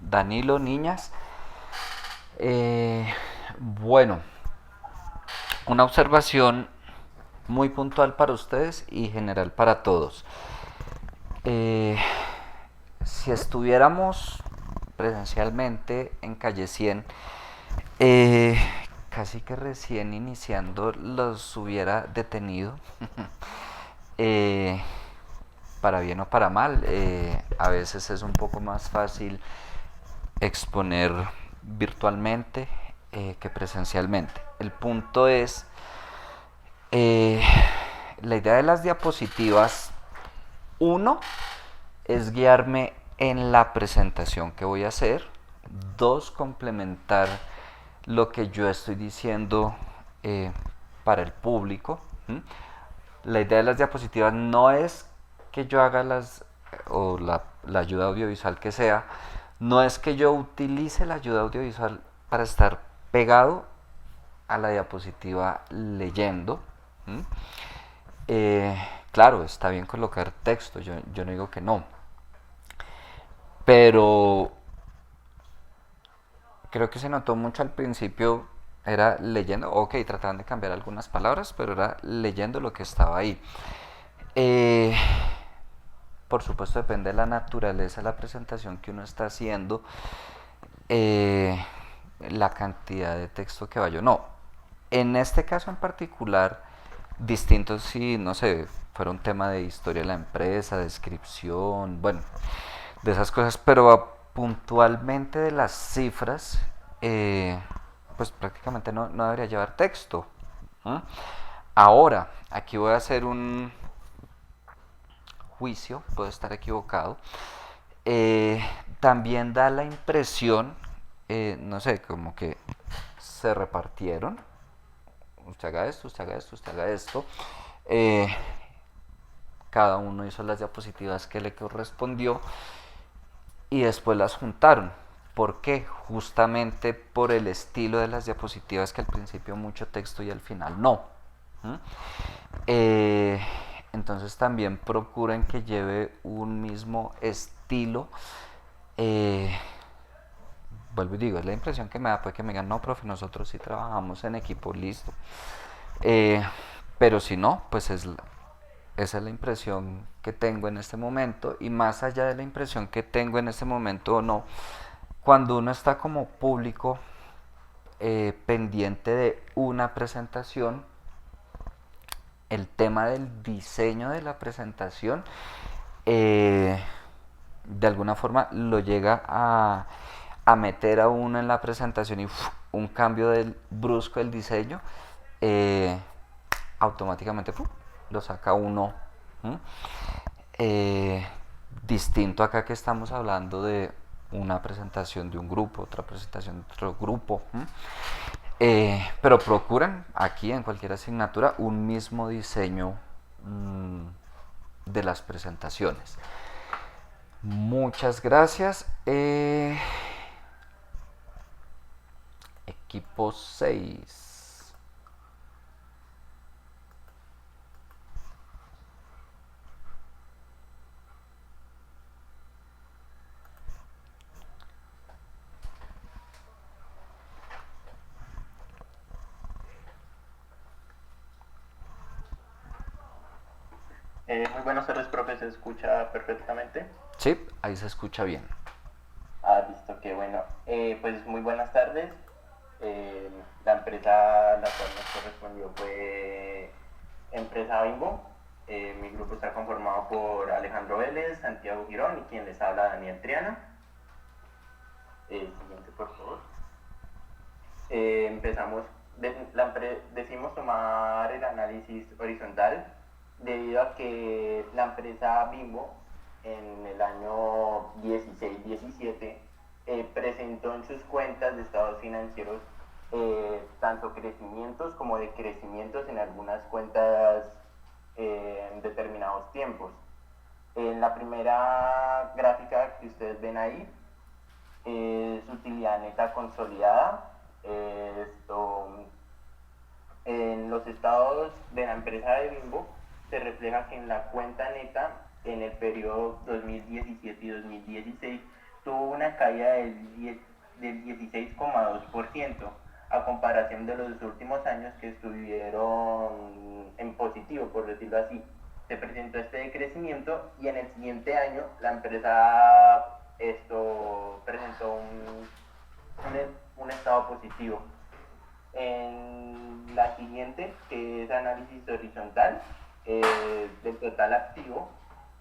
Danilo, niñas. Bueno, una observación muy puntual para ustedes y general para todos. Si estuviéramos presencialmente en Calle 100, casi que recién iniciando los hubiera detenido, para bien o para mal. A veces es un poco más fácil exponer virtualmente que presencialmente. El punto es, la idea de las diapositivas, uno, es guiarme en la presentación que voy a hacer. Dos, complementar lo que yo estoy diciendo para el público. La idea de las diapositivas no es que yo haga la ayuda audiovisual que sea, no es que yo utilice la ayuda audiovisual para estar pegado a la diapositiva leyendo. Claro, está bien colocar texto, yo no digo que no, pero creo que se notó mucho al principio, era leyendo, ok, trataban de cambiar algunas palabras, pero era leyendo lo que estaba ahí. Por supuesto depende de la naturaleza de la presentación que uno está haciendo, la cantidad de texto que vaya o no. En este caso en particular, distinto si, no sé, fuera un tema de historia de la empresa, descripción, bueno, de esas cosas, pero puntualmente de las cifras, pues prácticamente no debería llevar texto. Ahora, aquí voy a hacer un juicio, puedo estar equivocado. También da la impresión, no sé, como que se repartieron. Usted haga esto, usted haga esto, usted haga esto. Cada uno hizo las diapositivas que le correspondió y después las juntaron. ¿Por qué? Justamente por el estilo de las diapositivas, que al principio mucho texto y al final no. ¿Mm? Entonces también procuren que lleve un mismo estilo. Vuelvo y digo, es la impresión que me da, puede que me digan, no, profe, nosotros sí trabajamos en equipo, listo. Pero si no, pues esa es la impresión que tengo en este momento, y más allá de la impresión que tengo en este momento o no, cuando uno está como público pendiente de una presentación, el tema del diseño de la presentación de alguna forma lo llega a meter a uno en la presentación, y un cambio brusco del diseño automáticamente lo saca uno. Distinto acá, que estamos hablando de una presentación de un grupo, otra presentación de otro grupo. Pero procuran aquí en cualquier asignatura un mismo diseño de las presentaciones. Muchas gracias. Equipo 6. Muy buenas tardes, profe, ¿se escucha perfectamente? Sí, ahí se escucha bien. Listo, qué bueno. Pues muy buenas tardes. La empresa a la cual nos correspondió fue Empresa Bimbo. Mi grupo está conformado por Alejandro Vélez, Santiago Girón y quien les habla, Daniel Triana. Siguiente, por favor. Empezamos, decimos tomar el análisis horizontal debido a que la empresa Bimbo en el año 16-17 presentó en sus cuentas de estados financieros tanto crecimientos como decrecimientos en algunas cuentas en determinados tiempos. En la primera gráfica que ustedes ven ahí es utilidad neta consolidada. En los estados de la empresa de Bimbo se refleja que en la cuenta neta en el periodo 2017 y 2016 tuvo una caída del 16,2% a comparación de los últimos años que estuvieron en positivo, por decirlo así. Se presentó este decrecimiento y en el siguiente año la empresa presentó un estado positivo. En la siguiente, que es análisis horizontal del total activo,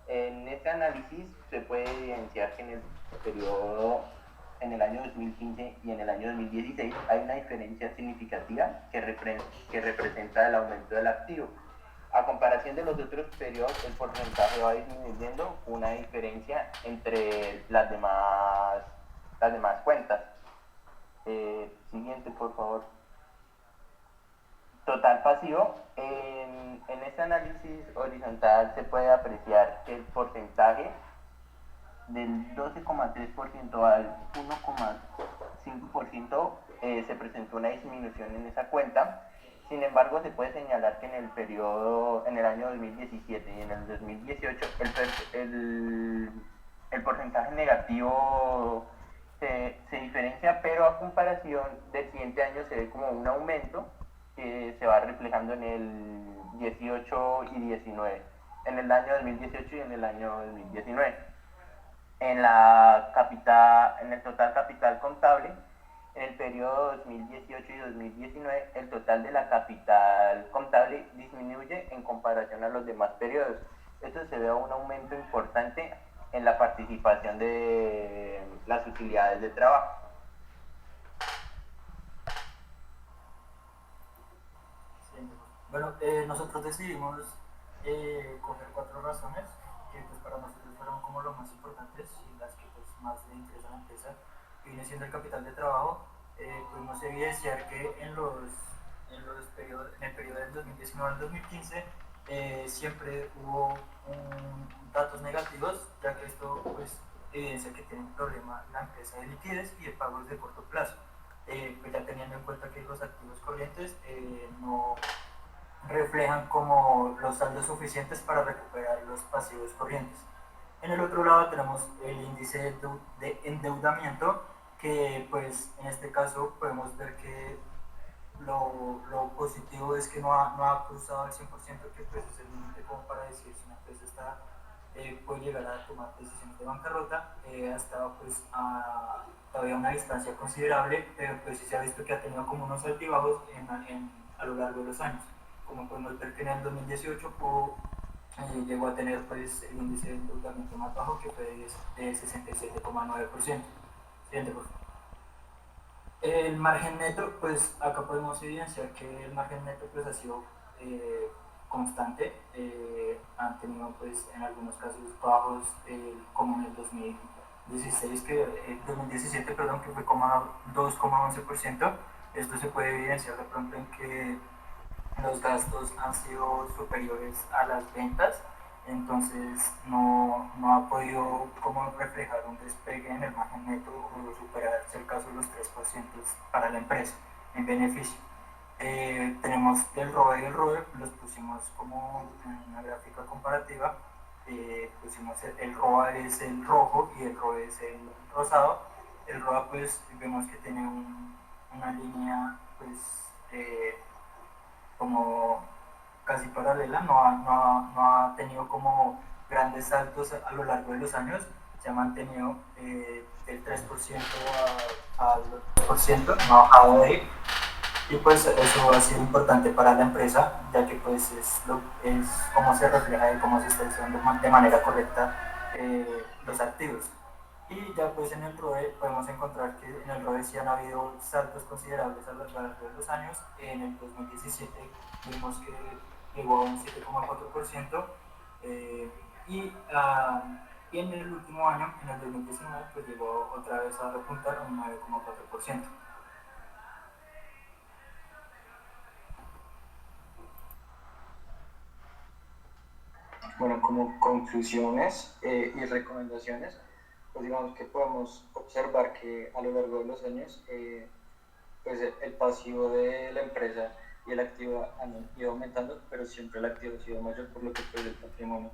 en este análisis se puede evidenciar que en el periodo, en el año 2015 y en el año 2016 hay una diferencia significativa que representa el aumento del activo. A comparación de los otros periodos, el porcentaje va disminuyendo, una diferencia entre las demás cuentas. Siguiente, por favor. Total pasivo. En este análisis horizontal se puede apreciar que el porcentaje del 12,3% al 1,5% se presentó una disminución en esa cuenta. Sin embargo, se puede señalar que en el periodo, en el año 2017 y en el 2018, el porcentaje negativo se diferencia, pero a comparación del siguiente año se ve como un aumento que se va reflejando en el 18 y 19, en el año 2018 y en el año 2019. En el total capital contable, en el periodo 2018 y 2019, el total de la capital contable disminuye en comparación a los demás periodos. Esto se ve un aumento importante en la participación de las utilidades de trabajo. Bueno, nosotros decidimos coger 4 razones que pues, para nosotros fueron como lo más importantes y las que pues, más le interesan a la empresa, que viene siendo el capital de trabajo. Pudimos evidenciar que en el periodo del 2019 al 2015 siempre hubo datos negativos, ya que esto pues, evidencia que tiene un problema la empresa de liquidez y de pagos de corto plazo. Pues ya teniendo en cuenta que los activos corrientes no reflejan como los saldos suficientes para recuperar los pasivos corrientes. En el otro lado tenemos el índice de endeudamiento, que pues en este caso podemos ver que lo positivo es que no ha cruzado al 100%, que pues es el límite como para decir si una empresa está, puede llegar a tomar decisiones de bancarrota. Hasta pues todavía una distancia considerable, pero pues sí se ha visto que ha tenido como unos altibajos a lo largo de los años. Como podemos ver que en el 2018 llegó a tener pues el índice de endeudamiento más bajo, que fue de 67,9%. Siguiente, por favor. El margen neto, pues acá podemos evidenciar que el margen neto pues ha sido constante. Han tenido pues en algunos casos bajos, como en el 2017, perdón, que fue 2,11%. Esto se puede evidenciar de pronto en que los gastos han sido superiores a las ventas, entonces no ha podido como reflejar un despegue en el margen neto o superarse el caso de los 3% para la empresa en beneficio. Tenemos el ROE y el ROE, los pusimos como en una gráfica comparativa. Pusimos el ROA es el rojo y el ROE es el rosado. El ROA pues vemos que tiene una línea pues como casi paralela, no ha tenido como grandes saltos a lo largo de los años, se ha mantenido del 3% al 2%, no ha bajado de ahí, y pues eso ha sido importante para la empresa, ya que pues es cómo se refleja y cómo se está usando de manera correcta los activos. Y ya pues en el ROE podemos encontrar que en el ROE sí han habido saltos considerables a lo largo de los años. En el 2017 vimos que llegó a un 7,4%, y en el último año, en el 2019, pues llegó otra vez a repuntar a un 9,4%. Bueno, como conclusiones y recomendaciones, pues digamos que podemos observar que a lo largo de los años pues el pasivo de la empresa y el activo han ido aumentando, pero siempre el activo ha sido mayor, por lo que pues el patrimonio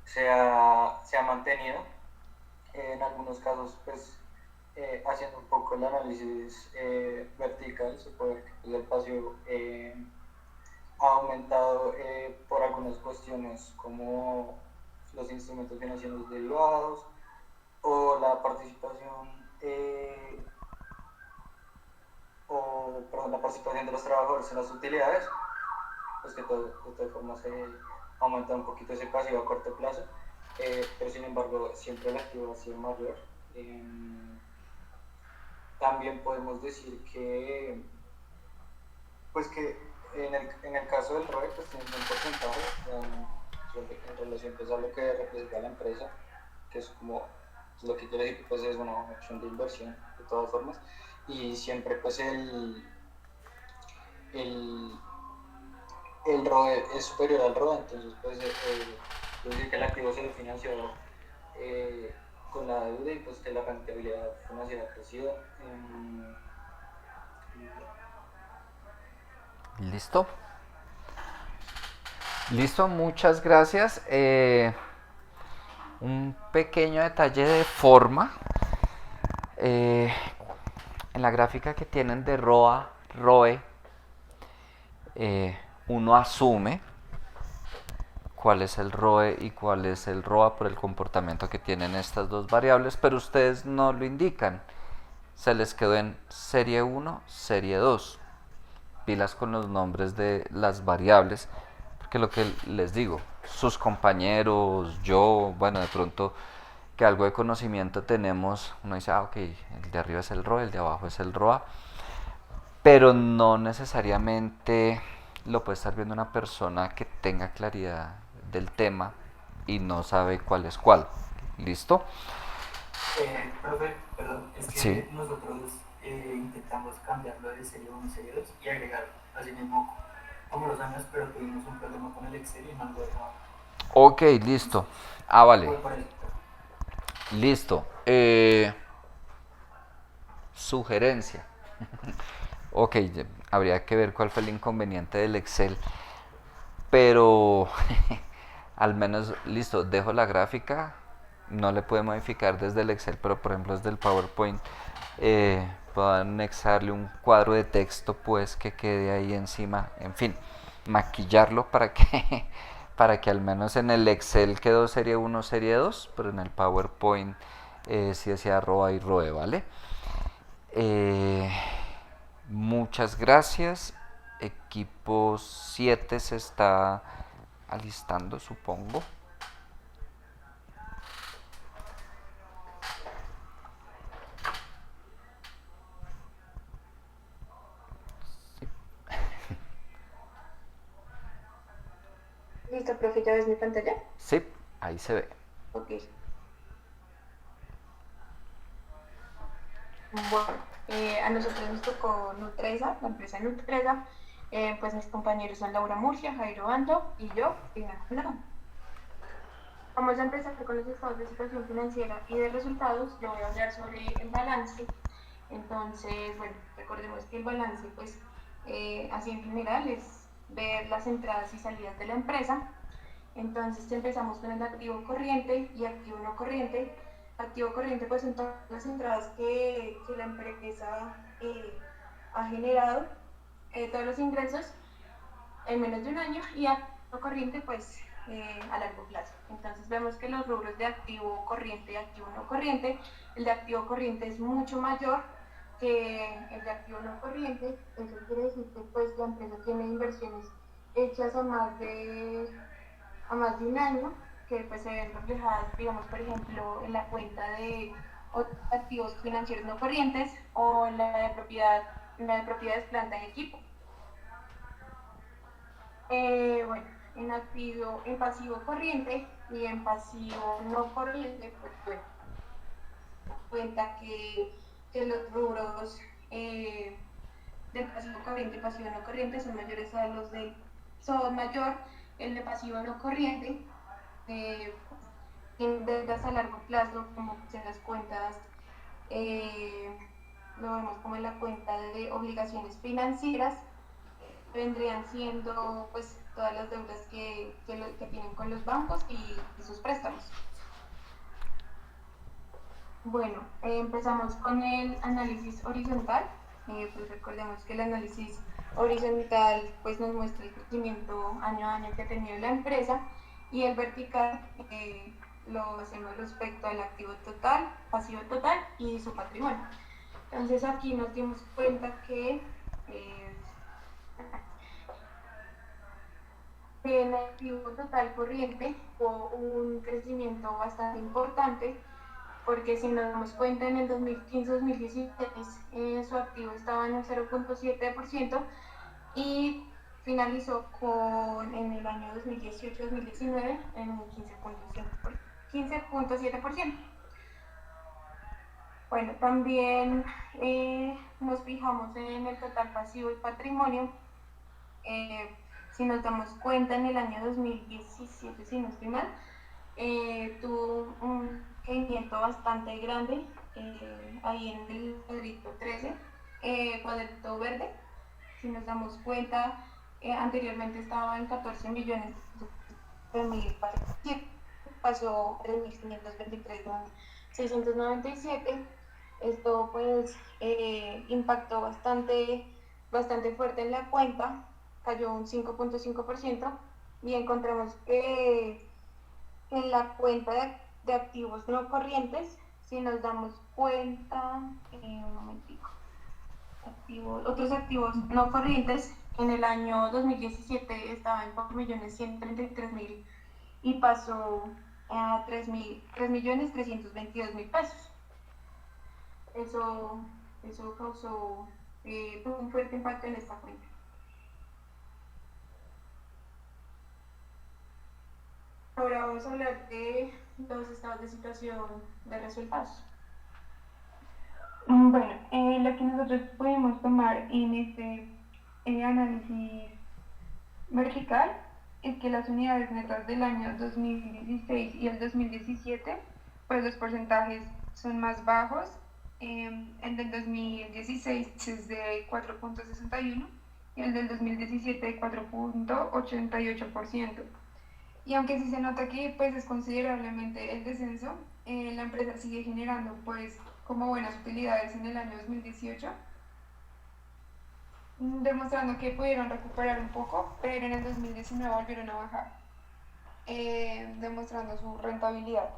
se ha mantenido. En algunos casos pues haciendo un poco el análisis vertical, se puede ver que pues, el pasivo ha aumentado por algunas cuestiones como los instrumentos financieros derivados o la participación la participación de los trabajadores en las utilidades, pues que de todas formas aumenta un poquito ese pasivo a corto plazo, pero sin embargo siempre el activo ha sido mayor. También podemos decir que pues que en el caso del ROE pues tiene un porcentaje en relación pues, a lo que representa la empresa, que es como lo que quiere decir pues es una opción de inversión de todas formas, y siempre pues el ROE es superior al ROE, entonces pues decir que el activo se le financió con la deuda y pues que la rentabilidad financiera ha crecido. Listo, muchas gracias. Un pequeño detalle de forma. En la gráfica que tienen de ROA, ROE, uno asume cuál es el ROE y cuál es el ROA por el comportamiento que tienen estas dos variables, pero ustedes no lo indican. Se les quedó en serie 1, serie 2. Pilas con los nombres de las variables, porque lo que les digo, sus compañeros, yo, bueno, de pronto que algo de conocimiento tenemos, uno dice, ok, el de arriba es el ROE, el de abajo es el ROA, pero no necesariamente lo puede estar viendo una persona que tenga claridad del tema y no sabe cuál es cuál. ¿Listo? Profe, perdón, es que sí. Nosotros intentamos cambiarlo de serie 1 a serie 2 y agregar así mismo como los años, pero tuvimos un problema con el Excel y no lo dejamos. Ok, listo. Vale. Listo. Sugerencia. Ok, habría que ver cuál fue el inconveniente del Excel, pero al menos, listo, dejo la gráfica, no le puede modificar desde el Excel, pero por ejemplo desde el PowerPoint puedo anexarle un cuadro de texto pues que quede ahí encima, en fin, maquillarlo para que para que al menos en el Excel quedó serie 1, serie 2, pero en el PowerPoint sí decía arroba y roe, ¿vale? Eh, Muchas gracias. Equipo 7 se está alistando, supongo. Listo, profe, ¿ya ves mi pantalla? Sí, ahí se ve. Ok. Bueno, a nosotros nos tocó Nutresa, la empresa Nutresa. Pues mis compañeros son Laura Murcia, Jairo Ando y yo, Tina Fernanda. Como esa empresa fue con los estados de situación financiera y de resultados, yo voy a hablar sobre el balance. Entonces, bueno, recordemos que el balance, pues, así en general, es ver las entradas y salidas de la empresa. Entonces, empezamos con el activo corriente y activo no corriente. Activo corriente, pues, son todas las entradas que la empresa ha generado, todos los ingresos en menos de un año, y activo corriente, pues, a largo plazo. Entonces vemos que los rubros de activo corriente y activo no corriente, el de activo corriente es mucho mayor que el de activo no corriente. Eso quiere decir que pues la empresa tiene inversiones hechas a más de un año, que pues se ven reflejadas, digamos, por ejemplo, en la cuenta de activos financieros no corrientes o en la de propiedades, planta y equipo. Bueno, en pasivo corriente y en pasivo no corriente, pues bueno, cuenta que los rubros del pasivo corriente y pasivo no corriente son mayores a los del son mayor. El de pasivo no corriente en deudas a largo plazo, como en las cuentas, lo vemos como en la cuenta de obligaciones financieras, vendrían siendo pues todas las deudas que tienen con los bancos y sus préstamos. Bueno, empezamos con el análisis horizontal. Pues recordemos que el análisis horizontal pues nos muestra el crecimiento año a año que ha tenido la empresa, y el vertical lo hacemos respecto al activo total, pasivo total y su patrimonio. Entonces aquí nos dimos cuenta que en el activo total corriente hubo un crecimiento bastante importante, porque si nos damos cuenta en el 2015-2016 su activo estaba en un 0.7% y finalizó en el año 2018-2019 en un 15.7%. Bueno, también nos fijamos en el total pasivo y patrimonio. Si nos damos cuenta, en el año 2017, si no estoy mal, tuvo un crecimiento bastante grande, ahí en el cuadrito 13, cuadrito verde. Si nos damos cuenta, anteriormente estaba en 14 millones de mil, pasó a 3.523.697. Esto pues impactó bastante fuerte en la cuenta, cayó un 5.5%, y encontramos que en la cuenta de activos no corrientes, si nos damos cuenta, un momentico, otros activos no corrientes, en el año 2017 estaba en 4.133.000 y pasó a 3.322.000 pesos. Eso causó un fuerte impacto en esta cuenta. Ahora vamos a hablar de los estados de situación de resultados. Bueno, lo que nosotros podemos tomar en este análisis vertical es que las unidades netas del año 2016 y el 2017 pues los porcentajes son más bajos. El del 2016 es de 4.61 y el del 2017 de 4.88%. Y aunque sí se nota que pues es considerablemente el descenso, la empresa sigue generando pues como buenas utilidades en el año 2018, demostrando que pudieron recuperar un poco, pero en el 2019 volvieron a bajar, demostrando su rentabilidad.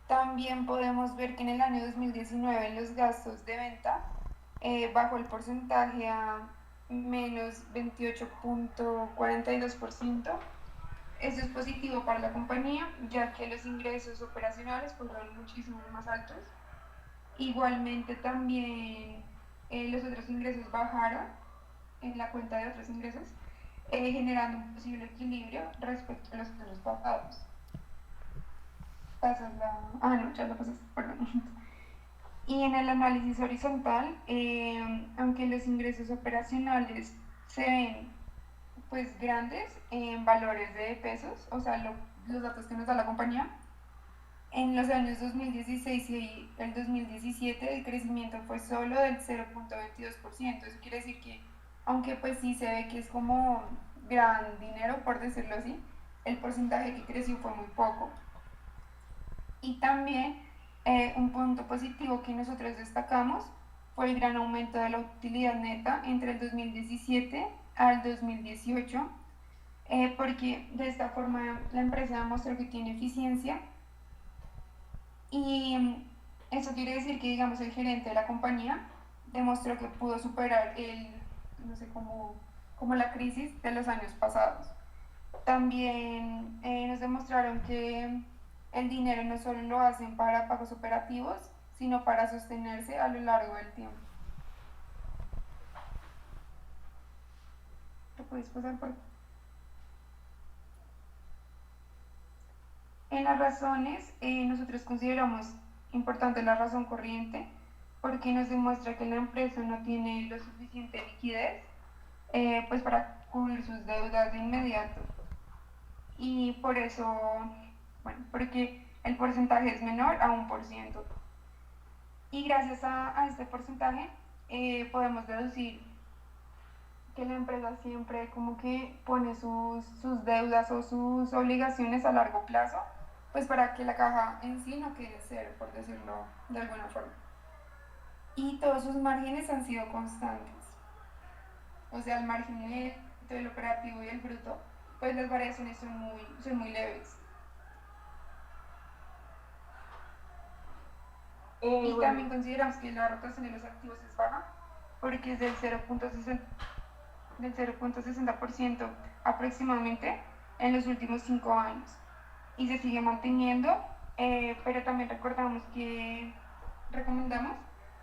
También podemos ver que en el año 2019 los gastos de venta bajó el porcentaje a menos 28.42%. Eso es positivo para la compañía, ya que los ingresos operacionales fueron muchísimo más altos. Igualmente también los otros ingresos bajaron en la cuenta de otros ingresos, generando un posible equilibrio respecto a los otros pasados. Pasas la... Ah, no, ya lo pasaste, perdón. Y en el análisis horizontal, aunque los ingresos operacionales se ven pues grandes en valores de pesos, o sea, los datos que nos da la compañía, en los años 2016 y el 2017 el crecimiento fue solo del 0.22%. Eso quiere decir que, aunque pues sí se ve que es como gran dinero, por decirlo así, el porcentaje que creció fue muy poco. Y también un punto positivo que nosotros destacamos fue el gran aumento de la utilidad neta entre el 2017 al 2018, porque de esta forma la empresa demostró que tiene eficiencia y eso quiere decir que, digamos, el gerente de la compañía demostró que pudo superar no sé, como la crisis de los años pasados. También nos demostraron que el dinero no solo lo hacen para pagos operativos, sino para sostenerse a lo largo del tiempo. ¿Lo puedes pasar por? En las razones, nosotros consideramos importante la razón corriente, porque nos demuestra que la empresa no tiene lo suficiente liquidez pues para cubrir sus deudas de inmediato. Y por eso, bueno, porque el porcentaje es menor a 1%. Y gracias a este porcentaje podemos deducir que la empresa siempre como que pone sus deudas o sus obligaciones a largo plazo, pues para que la caja en sí no quede cero, por decirlo de alguna forma. Y todos sus márgenes han sido constantes. O sea, el margen neto, el operativo y el bruto, pues las variaciones son muy leves. Y bueno, también consideramos que la rotación de los activos es baja, porque es del 0.60% aproximadamente en los últimos 5 años. Y se sigue manteniendo, pero también recomendamos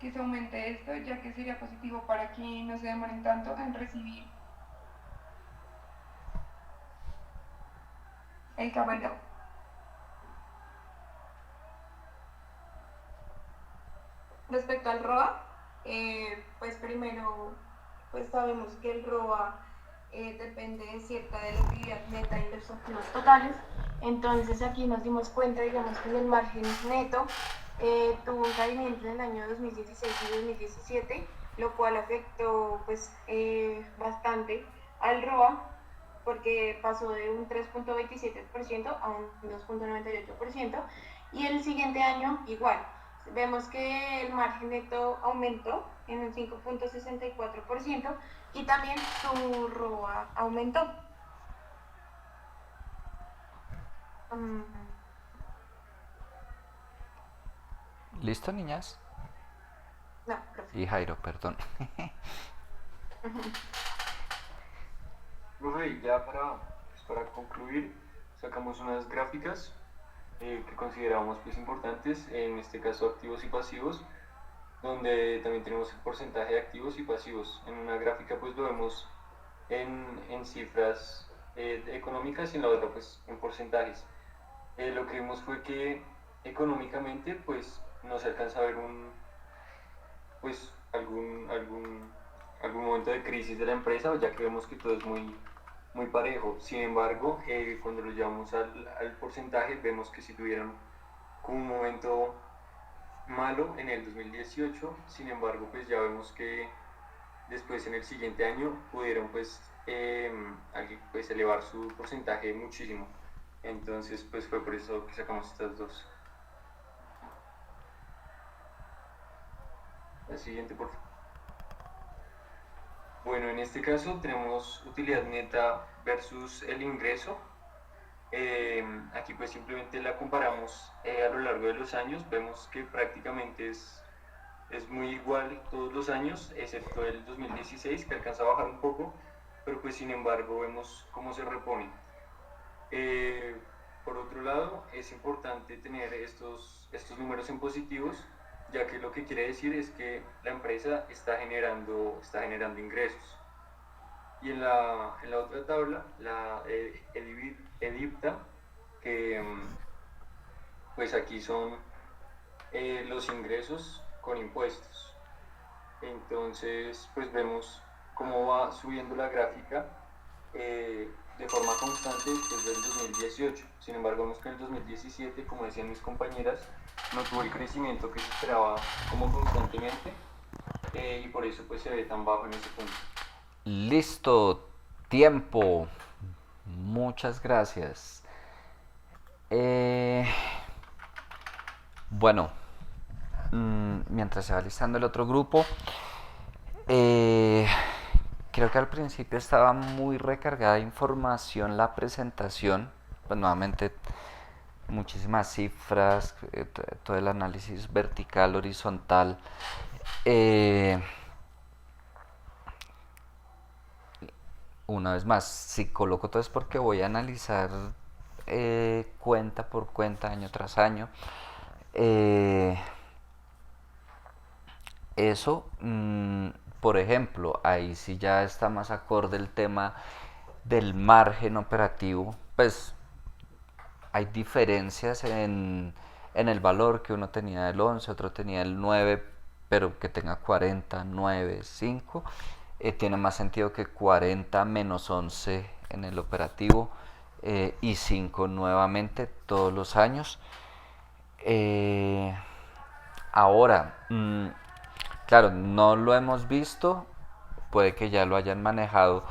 que se aumente esto, ya que sería positivo para que no se demoren tanto en recibir el capital. Respecto al ROA, pues primero pues sabemos que el ROA depende de cierta de la utilidad neta y los activos totales. Entonces aquí nos dimos cuenta, digamos, que el margen neto tuvo un caimiento en el año 2016 y 2017, lo cual afectó pues bastante al ROA, porque pasó de un 3.27% a un 2.98%, y el siguiente año igual. Vemos que el margen neto aumentó en un 5.64% y también su ROA aumentó. ¿Listo, niñas? No, profe. Y Jairo, perdón. Profe, ya para concluir, sacamos unas gráficas que consideramos pues importantes, en este caso activos y pasivos, donde también tenemos el porcentaje de activos y pasivos. En una gráfica pues lo vemos en cifras económicas y en la otra pues en porcentajes. Lo que vimos fue que económicamente pues no se alcanza a ver algún momento de crisis de la empresa, ya que vemos que todo es muy parejo. Sin embargo, cuando lo llevamos al porcentaje, vemos que sí tuvieron como un momento malo en el 2018, sin embargo pues ya vemos que después en el siguiente año pudieron pues elevar su porcentaje muchísimo. Entonces pues fue por eso que sacamos estas dos. La siguiente, por favor. Bueno, en este caso tenemos utilidad neta versus el ingreso. Aquí pues simplemente la comparamos a lo largo de los años. Vemos que prácticamente es muy igual todos los años, excepto el 2016, que alcanza a bajar un poco, pero pues sin embargo vemos cómo se repone. Por otro lado, es importante tener estos números en positivos, ya que lo que quiere decir es que la empresa está generando ingresos. Y en la otra tabla, la EBITDA, que pues aquí son los ingresos con impuestos. Entonces pues vemos cómo va subiendo la gráfica de forma constante desde el 2018. Sin embargo, vemos que en el 2017, como decían mis compañeras, no tuvo el crecimiento que se esperaba como constantemente, y por eso pues se ve tan bajo en ese punto. Listo, tiempo. Muchas gracias. Bueno, mientras se va listando el otro grupo, creo que al principio estaba muy recargada de información la presentación. Pues nuevamente muchísimas cifras, todo el análisis vertical, horizontal. Una vez más, si coloco todo es porque voy a analizar cuenta por cuenta, año tras año. Eso, por ejemplo, ahí sí ya está más acorde el tema del margen operativo. Pues hay diferencias en el valor, que uno tenía del 11, otro tenía el 9, pero que tenga 40, 9, 5. Tiene más sentido que 40 menos 11 en el operativo, y 5 nuevamente todos los años. Ahora, claro, no lo hemos visto, puede que ya lo hayan manejado,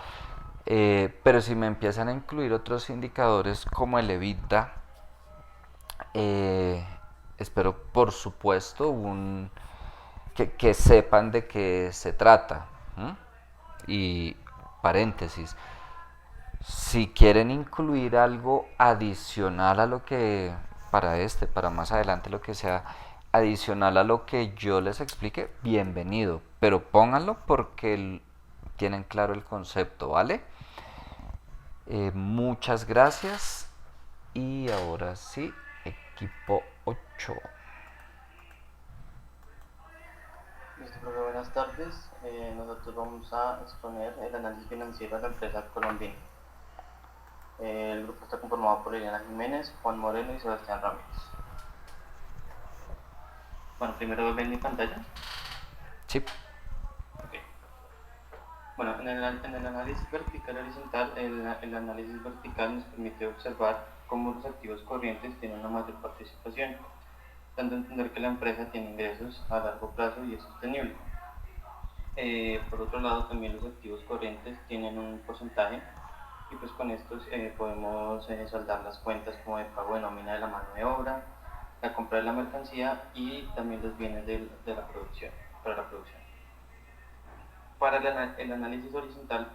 pero si me empiezan a incluir otros indicadores como el EBITDA, espero por supuesto que sepan de qué se trata. Y paréntesis, si quieren incluir algo adicional a lo que, para más adelante, lo que sea adicional a lo que yo les explique, bienvenido, pero pónganlo porque tienen claro el concepto, ¿vale? Muchas gracias, y ahora sí, equipo 8. Listo, profe, buenas tardes. Nosotros vamos a exponer el análisis financiero de la empresa Colombina. El grupo está conformado por Eliana Jiménez, Juan Moreno y Sebastián Ramírez. Bueno, primero ven mi pantalla. Sí. Okay. Bueno, en el análisis vertical horizontal, el análisis vertical nos permite observar cómo los activos corrientes tienen una mayor participación, dando a entender que la empresa tiene ingresos a largo plazo y es sostenible. Por otro lado, también los activos corrientes tienen un porcentaje, y pues con estos podemos saldar las cuentas como de pago de nómina de la mano de obra, la compra de la mercancía y también los bienes de la producción, para la producción. Para el análisis horizontal,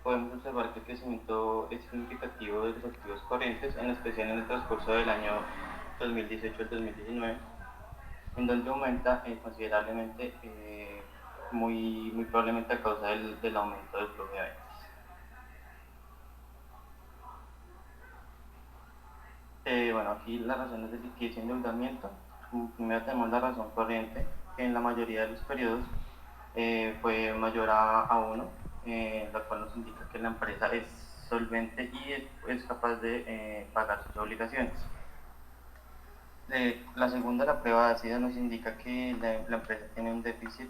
podemos observar que el crecimiento es significativo de los activos corrientes, en especial en el transcurso del año 2018 al 2019, en donde aumenta considerablemente, muy probablemente a causa del aumento del flujo de ventas. Bueno, aquí las razones de liquidez y endeudamiento. Primero tenemos la razón corriente, que en la mayoría de los periodos fue mayor a 1, la cual nos indica que la empresa es solvente y es capaz de pagar sus obligaciones. La segunda, la prueba ácida, nos indica que la empresa tiene un déficit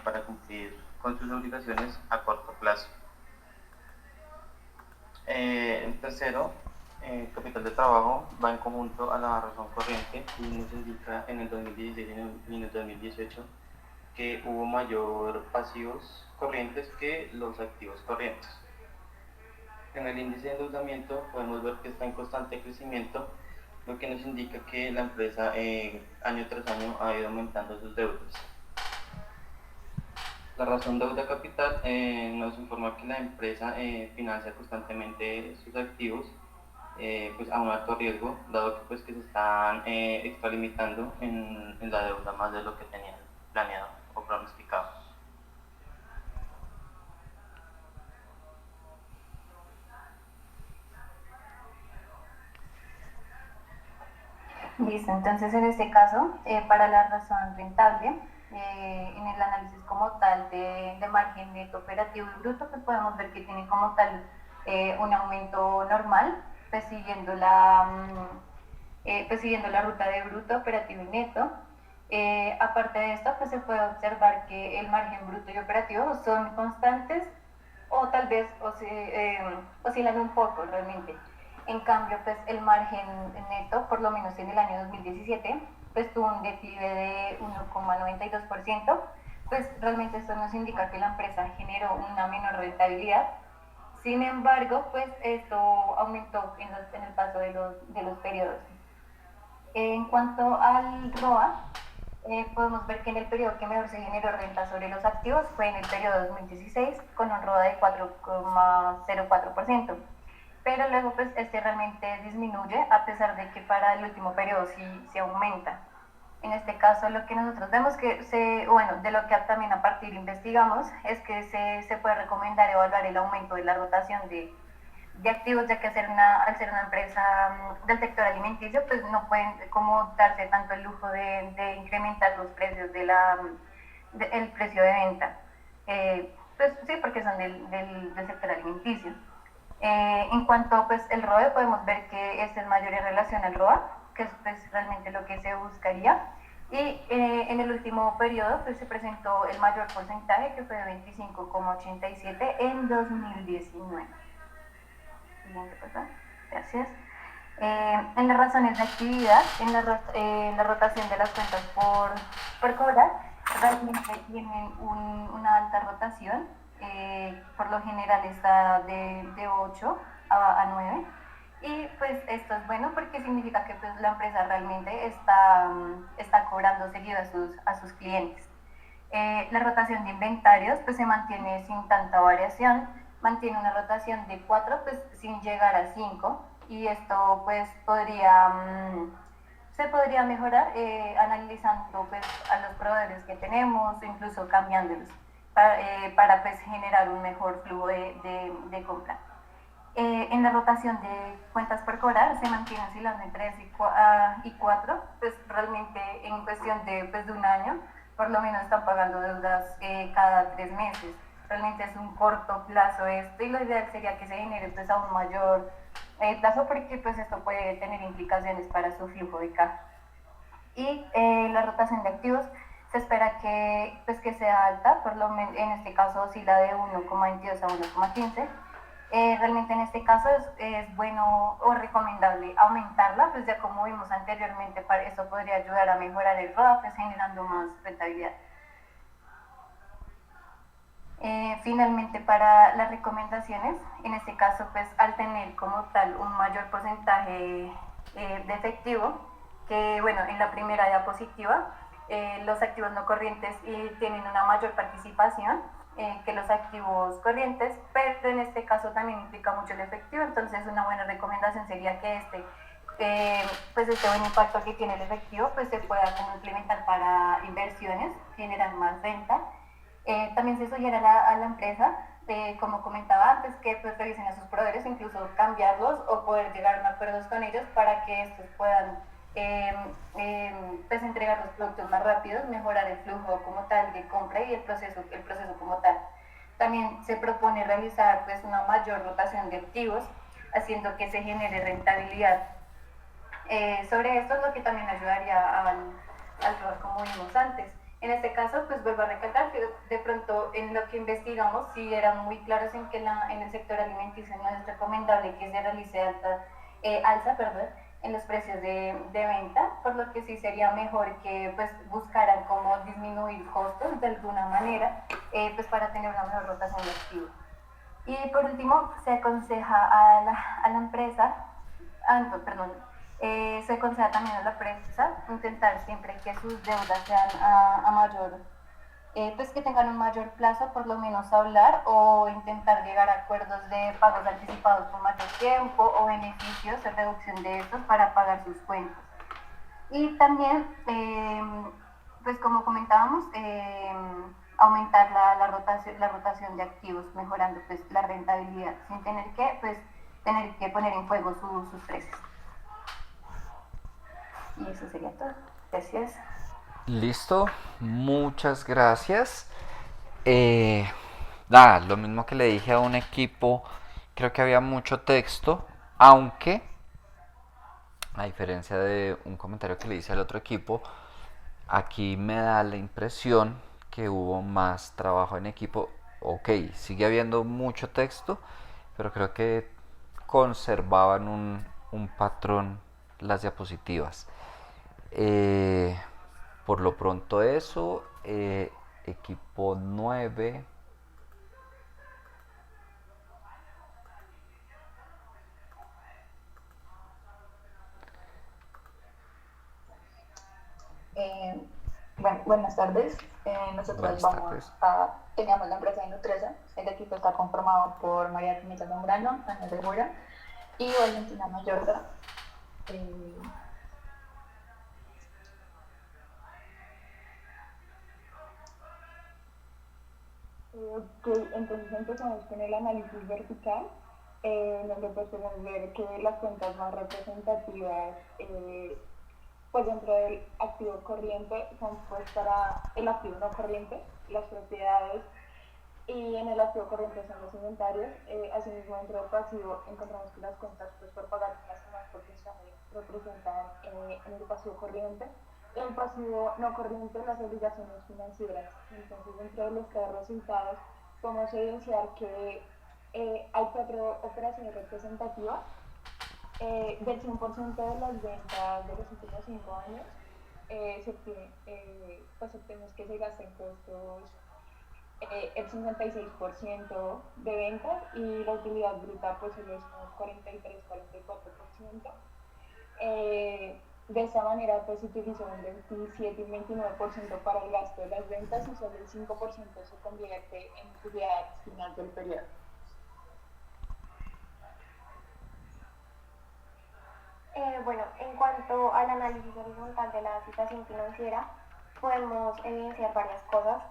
para cumplir con sus obligaciones a corto plazo. El tercero, capital de trabajo va en conjunto a la razón corriente y nos indica en el 2016 y en el 2018 que hubo mayor pasivos corrientes que los activos corrientes. En el índice de endeudamiento podemos ver que está en constante crecimiento, lo que nos indica que la empresa año tras año ha ido aumentando sus deudas. La razón deuda capital nos informa que la empresa financia constantemente sus activos pues a un alto riesgo, dado que, pues, que se están extralimitando en la deuda más de lo que tenían planeado o pronosticado. Listo, entonces en este caso, para la razón rentable, en el análisis como tal de margen neto operativo y bruto, pues podemos ver que tiene como tal un aumento normal, pues siguiendo la ruta de bruto, operativo y neto. Aparte de esto, pues se puede observar que el margen bruto y operativo son constantes o tal vez oscilan un poco realmente. En cambio, pues el margen neto, por lo menos en el año 2017, pues tuvo un declive de 1,92%, pues realmente esto nos indica que la empresa generó una menor rentabilidad. Sin embargo, pues esto aumentó en el paso de los periodos. En cuanto al ROA, podemos ver que en el periodo que mejor se generó renta sobre los activos fue en el periodo 2016, con un ROA de 4,04%. Pero luego pues este realmente disminuye, a pesar de que para el último periodo sí aumenta. En este caso lo que nosotros vemos que de lo que también a partir investigamos, es que se puede recomendar evaluar el aumento de la rotación de activos, ya que al ser una empresa del sector alimenticio, pues no pueden como darse tanto el lujo de incrementar los precios el precio de venta. Pues sí, porque son del sector alimenticio. En cuanto pues el ROE, podemos ver que este es mayor en relación al ROA, que es pues, realmente lo que se buscaría. Y en el último periodo pues, se presentó el mayor porcentaje, que fue de 25,87 en 2019. Siguiente, por favor. Gracias. En las razones de actividad, en la rotación de las cuentas por cobrar, realmente tienen una alta rotación. Por lo general está de 8 a 9, y pues esto es bueno porque significa que pues, la empresa realmente está cobrando seguido a sus clientes. La rotación de inventarios pues se mantiene sin tanta variación, mantiene una rotación de 4 pues sin llegar a 5, y esto pues se podría mejorar analizando pues a los proveedores que tenemos, incluso cambiándolos para pues, generar un mejor flujo de compra. En la rotación de cuentas por cobrar se mantiene oscilando entre 3 y 4, pues realmente en cuestión de un año, por lo menos están pagando deudas cada 3 meses. Realmente es un corto plazo esto, y lo ideal sería que se genere pues, a un mayor plazo, porque pues esto puede tener implicaciones para su flujo de caja. Y la rotación de activos se espera que sea alta, por lo menos en este caso oscila de 1,22 a 1,15. Realmente en este caso es bueno o recomendable aumentarla, pues ya como vimos anteriormente, para eso podría ayudar a mejorar el ROA, pues generando más rentabilidad. Finalmente, para las recomendaciones, en este caso pues al tener como tal un mayor porcentaje de efectivo, que bueno, en la primera diapositiva, los activos no corrientes tienen una mayor participación que los activos corrientes, pero en este caso también implica mucho el efectivo. Entonces una buena recomendación sería que este buen impacto que tiene el efectivo pues se pueda como implementar para inversiones, generar más renta. También se sugiere a la empresa, como comentaba antes, que pues revisen a sus proveedores, incluso cambiarlos o poder llegar a acuerdos con ellos para que estos puedan pues entregar los productos más rápidos, mejorar el flujo como tal de compra y el proceso como tal. También se propone realizar pues una mayor rotación de activos, haciendo que se genere rentabilidad. Sobre esto es lo que también ayudaría al ROA, como vimos antes. En este caso, pues vuelvo a recalcar que de pronto en lo que investigamos sí eran muy claros en que en el sector alimenticio no es recomendable que se realice alta alza, perdón, en los precios de venta, por lo que sí sería mejor que pues buscaran cómo disminuir costos de alguna manera, pues para tener una mejor rotación de activos. Y por último, se aconseja a la empresa, se aconseja también a la empresa intentar siempre que sus deudas sean a mayor, pues que tengan un mayor plazo, por lo menos hablar o intentar llegar a acuerdos de pagos anticipados con mayor tiempo o beneficios de reducción de estos para pagar sus cuentas. Y también, pues como comentábamos, aumentar la rotación de activos, mejorando pues la rentabilidad sin tener que poner en juego sus precios. Y eso sería todo. Gracias. Listo, muchas gracias. Nada, lo mismo que le dije a un equipo, creo que había mucho texto, aunque, a diferencia de un comentario que le hice al otro equipo, aquí me da la impresión que hubo más trabajo en equipo. Ok, sigue habiendo mucho texto, pero creo que conservaban un patrón las diapositivas. Por lo pronto eso, equipo 9. Bueno, buenas tardes. Nosotros teníamos la empresa de Nutresa. El equipo está conformado por María Camila Zambrano, Ana Segura y Valentina Mayorga. Ok, entonces empezamos con el análisis vertical, donde podemos ver que las cuentas más representativas pues dentro del activo corriente son pues para el activo no corriente, las propiedades, y en el activo corriente son los inventarios. Asimismo, dentro del pasivo encontramos que las cuentas pues por pagar las que más potenciales representan en el pasivo corriente. En el pasivo no corriente, las obligaciones financieras. Entonces, dentro de los resultados podemos evidenciar que hay 4 operaciones representativas. Del 100% de las ventas de los últimos 5 años, pues obtenemos que se gasta en costos el 56% de ventas, y la utilidad bruta pues solo es un 43-44%. De esta manera pues se utilizó un 27 y un 29% para el gasto de las ventas, y solo el 5% se convierte en utilidad final del periodo. Bueno, en cuanto al análisis horizontal de la situación financiera, podemos evidenciar varias cosas.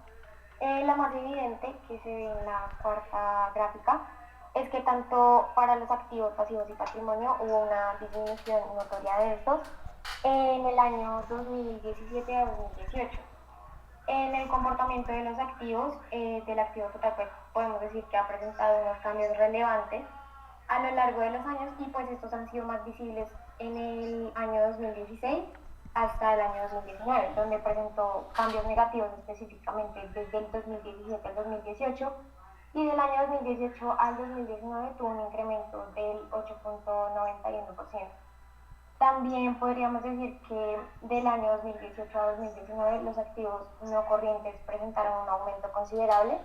La más evidente, que se ve en la cuarta gráfica, es que tanto para los activos, pasivos y patrimonio hubo una disminución notoria de estos en el año 2017 a 2018. En el comportamiento de los activos, del activo total, pues, podemos decir que ha presentado unos cambios relevantes a lo largo de los años, y pues estos han sido más visibles en el año 2016 hasta el año 2019, donde presentó cambios negativos específicamente desde el 2017 al 2018, y del año 2018 al 2019 tuvo un incremento del 8.91%. También podríamos decir que del año 2018 a 2019 los activos no corrientes presentaron un aumento considerable,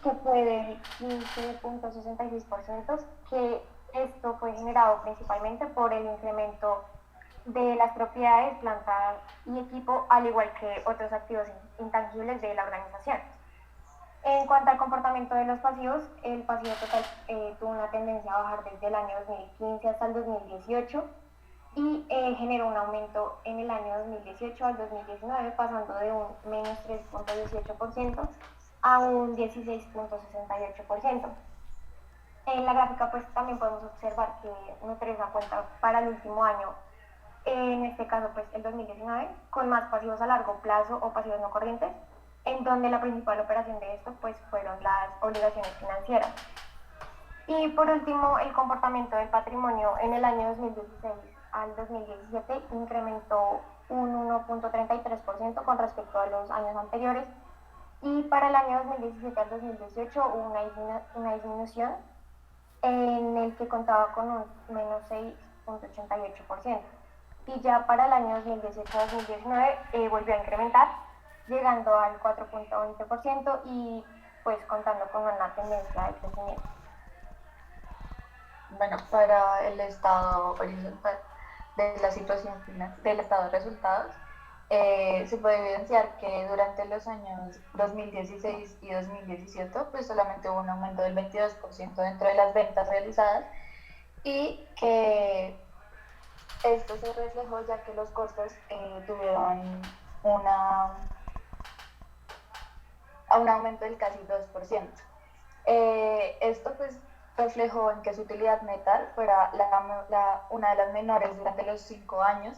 que fue del 15.66%, que esto fue generado principalmente por el incremento de las propiedades, planta y equipo, al igual que otros activos intangibles de la organización. En cuanto al comportamiento de los pasivos, el pasivo total tuvo una tendencia a bajar desde el año 2015 hasta el 2018, y generó un aumento en el año 2018 al 2019, pasando de un menos 3.18% a un 16.68%. En la gráfica pues también podemos observar que Nutresa cuenta para el último año, en este caso pues el 2019, con más pasivos a largo plazo o pasivos no corrientes, en donde la principal operación de esto pues fueron las obligaciones financieras. Y por último, el comportamiento del patrimonio en el año 2016 al 2017 incrementó un 1.33% con respecto a los años anteriores, y para el año 2017 al 2018 hubo una disminución en el que contaba con un menos 6.9% 3.88%. Y ya para el año 2018-2019 volvió a incrementar, llegando al 4.20% y pues contando con una tendencia de crecimiento. Bueno, para el estado horizontal de la situación del estado de resultados, se puede evidenciar que durante los años 2016 y 2017 pues solamente hubo un aumento del 22% dentro de las ventas realizadas y que esto se reflejó ya que los costos tuvieron un aumento del casi 2%. Esto pues reflejó en que su utilidad neta fuera una de las menores durante los 5 años.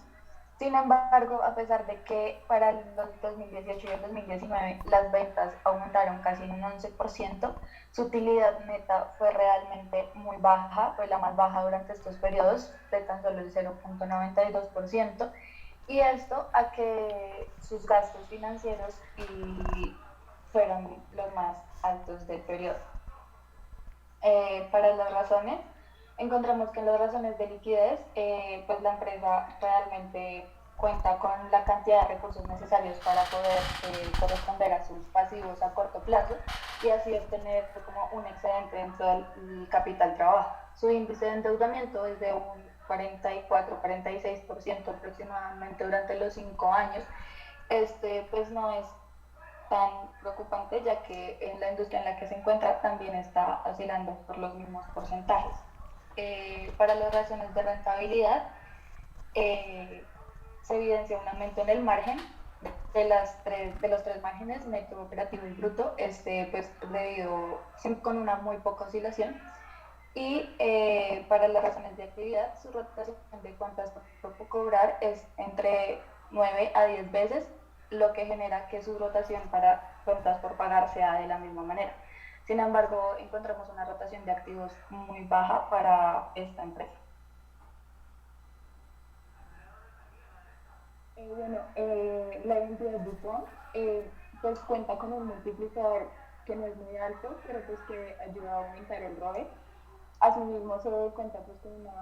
Sin embargo, a pesar de que para el 2018 y el 2019 las ventas aumentaron casi en un 11%, su utilidad neta fue realmente muy baja, fue la más baja durante estos periodos, de tan solo el 0.92%, y esto a que sus gastos financieros fueron los más altos del periodo. Para las razones, encontramos que en las razones de liquidez, pues la empresa realmente cuenta con la cantidad de recursos necesarios para poder corresponder a sus pasivos a corto plazo y así obtener como un excedente dentro del capital trabajo. Su índice de endeudamiento es de un 44-46% aproximadamente durante los 5 años. Pues no es tan preocupante ya que en la industria en la que se encuentra también está oscilando por los mismos porcentajes. Para las razones de rentabilidad, se evidencia un aumento en el margen de los tres márgenes, neto, operativo y bruto, pues debido con una muy poca oscilación. Y para las razones de actividad, su rotación de cuentas por cobrar es entre 9 a 10 veces, lo que genera que su rotación para cuentas por pagar sea de la misma manera. Sin embargo, encontramos una rotación de activos muy baja para esta empresa. La identidad DuPont pues cuenta con un multiplicador que no es muy alto, pero pues que ayuda a aumentar el ROE. Asimismo, se cuenta pues con una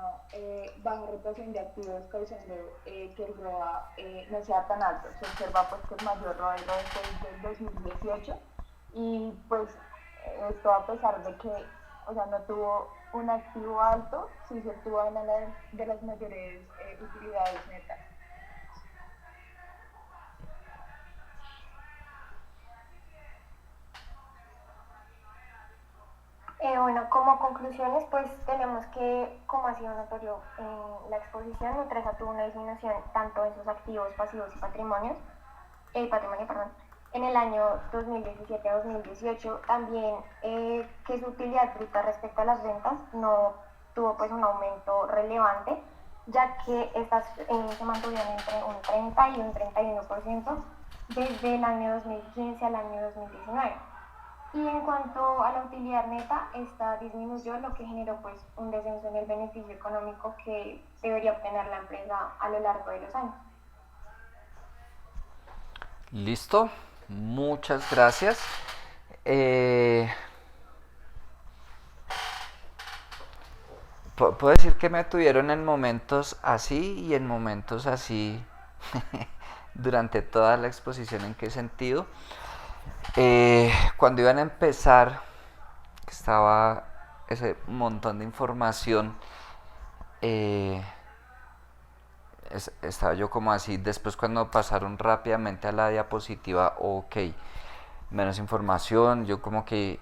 baja rotación de activos, causando que el ROA no sea tan alto. Se observa pues que el mayor ROE lo después del 2018 y pues esto a pesar de que, o sea, no tuvo un activo alto, sí se tuvo una de las mayores utilidades netas. Bueno, como conclusiones, pues tenemos que, como ha sido notorio en la exposición, Nutresa tuvo una disminución tanto en sus activos, pasivos y patrimonio, en el año 2017-2018, también que su utilidad bruta respecto a las ventas no tuvo pues un aumento relevante, ya que estas se mantuvieron entre un 30 y un 31% desde el año 2015 al año 2019. Y en cuanto a la utilidad neta, esta disminuyó, lo que generó pues un descenso en el beneficio económico que debería obtener la empresa a lo largo de los años. Listo, muchas gracias. Puedo decir que me tuvieron en momentos así y en momentos así durante toda la exposición. ¿En qué sentido? Cuando iban a empezar, estaba ese montón de información, estaba yo como así. Después cuando pasaron rápidamente a la diapositiva, ok, menos información, yo como que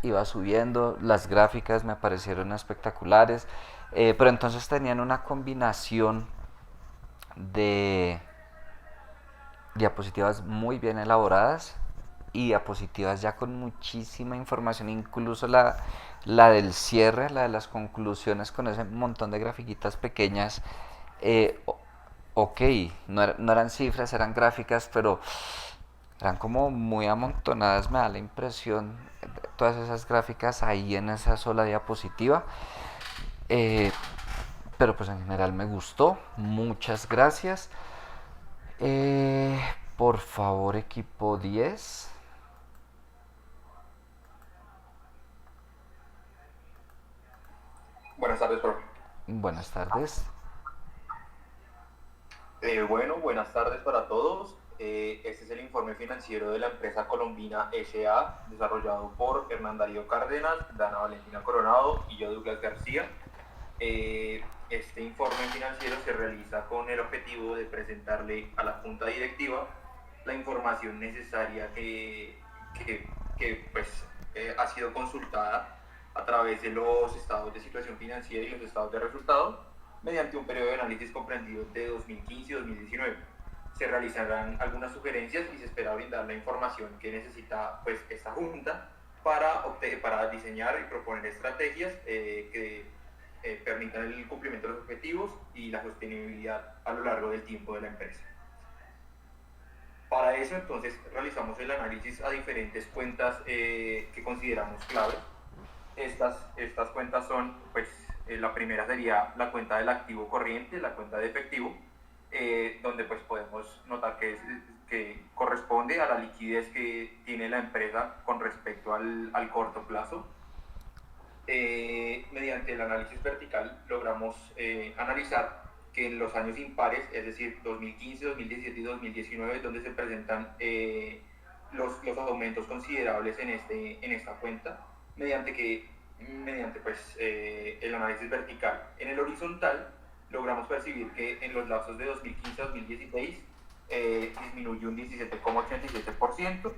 iba subiendo, las gráficas me parecieron espectaculares, pero entonces tenían una combinación de diapositivas muy bien elaboradas y diapositivas ya con muchísima información, incluso la del cierre, la de las conclusiones con ese montón de grafiquitas pequeñas. Ok, no eran cifras, eran gráficas, pero eran como muy amontonadas, me da la impresión, todas esas gráficas ahí en esa sola diapositiva. Pero pues en general me gustó, muchas gracias. Por favor, equipo 10. Buenas tardes, profe. Buenas tardes. Buenas tardes para todos. Este es el informe financiero de la empresa Colombina S.A., desarrollado por Hernán Darío Cárdenas, Dana Valentina Coronado y yo, Douglas García. Este informe financiero se realiza con el objetivo de presentarle a la Junta Directiva la información necesaria que ha sido consultada a través de los estados de situación financiera y los estados de resultados mediante un periodo de análisis comprendido de 2015 y 2019. Se realizarán algunas sugerencias y se espera brindar la información que necesita esta Junta para diseñar y proponer estrategias que permitan el cumplimiento de los objetivos y la sostenibilidad a lo largo del tiempo de la empresa. Para eso, entonces, realizamos el análisis a diferentes cuentas que consideramos claves. Estas cuentas son, la primera sería la cuenta del activo corriente, la cuenta de efectivo, donde podemos notar que corresponde a la liquidez que tiene la empresa con respecto al corto plazo. Mediante el análisis vertical logramos analizar que en los años impares, es decir, 2015, 2017 y 2019, donde se presentan los aumentos considerables en esta cuenta, mediante el análisis vertical. En el horizontal logramos percibir que en los lapsos de 2015 a 2016 disminuye un 17,87%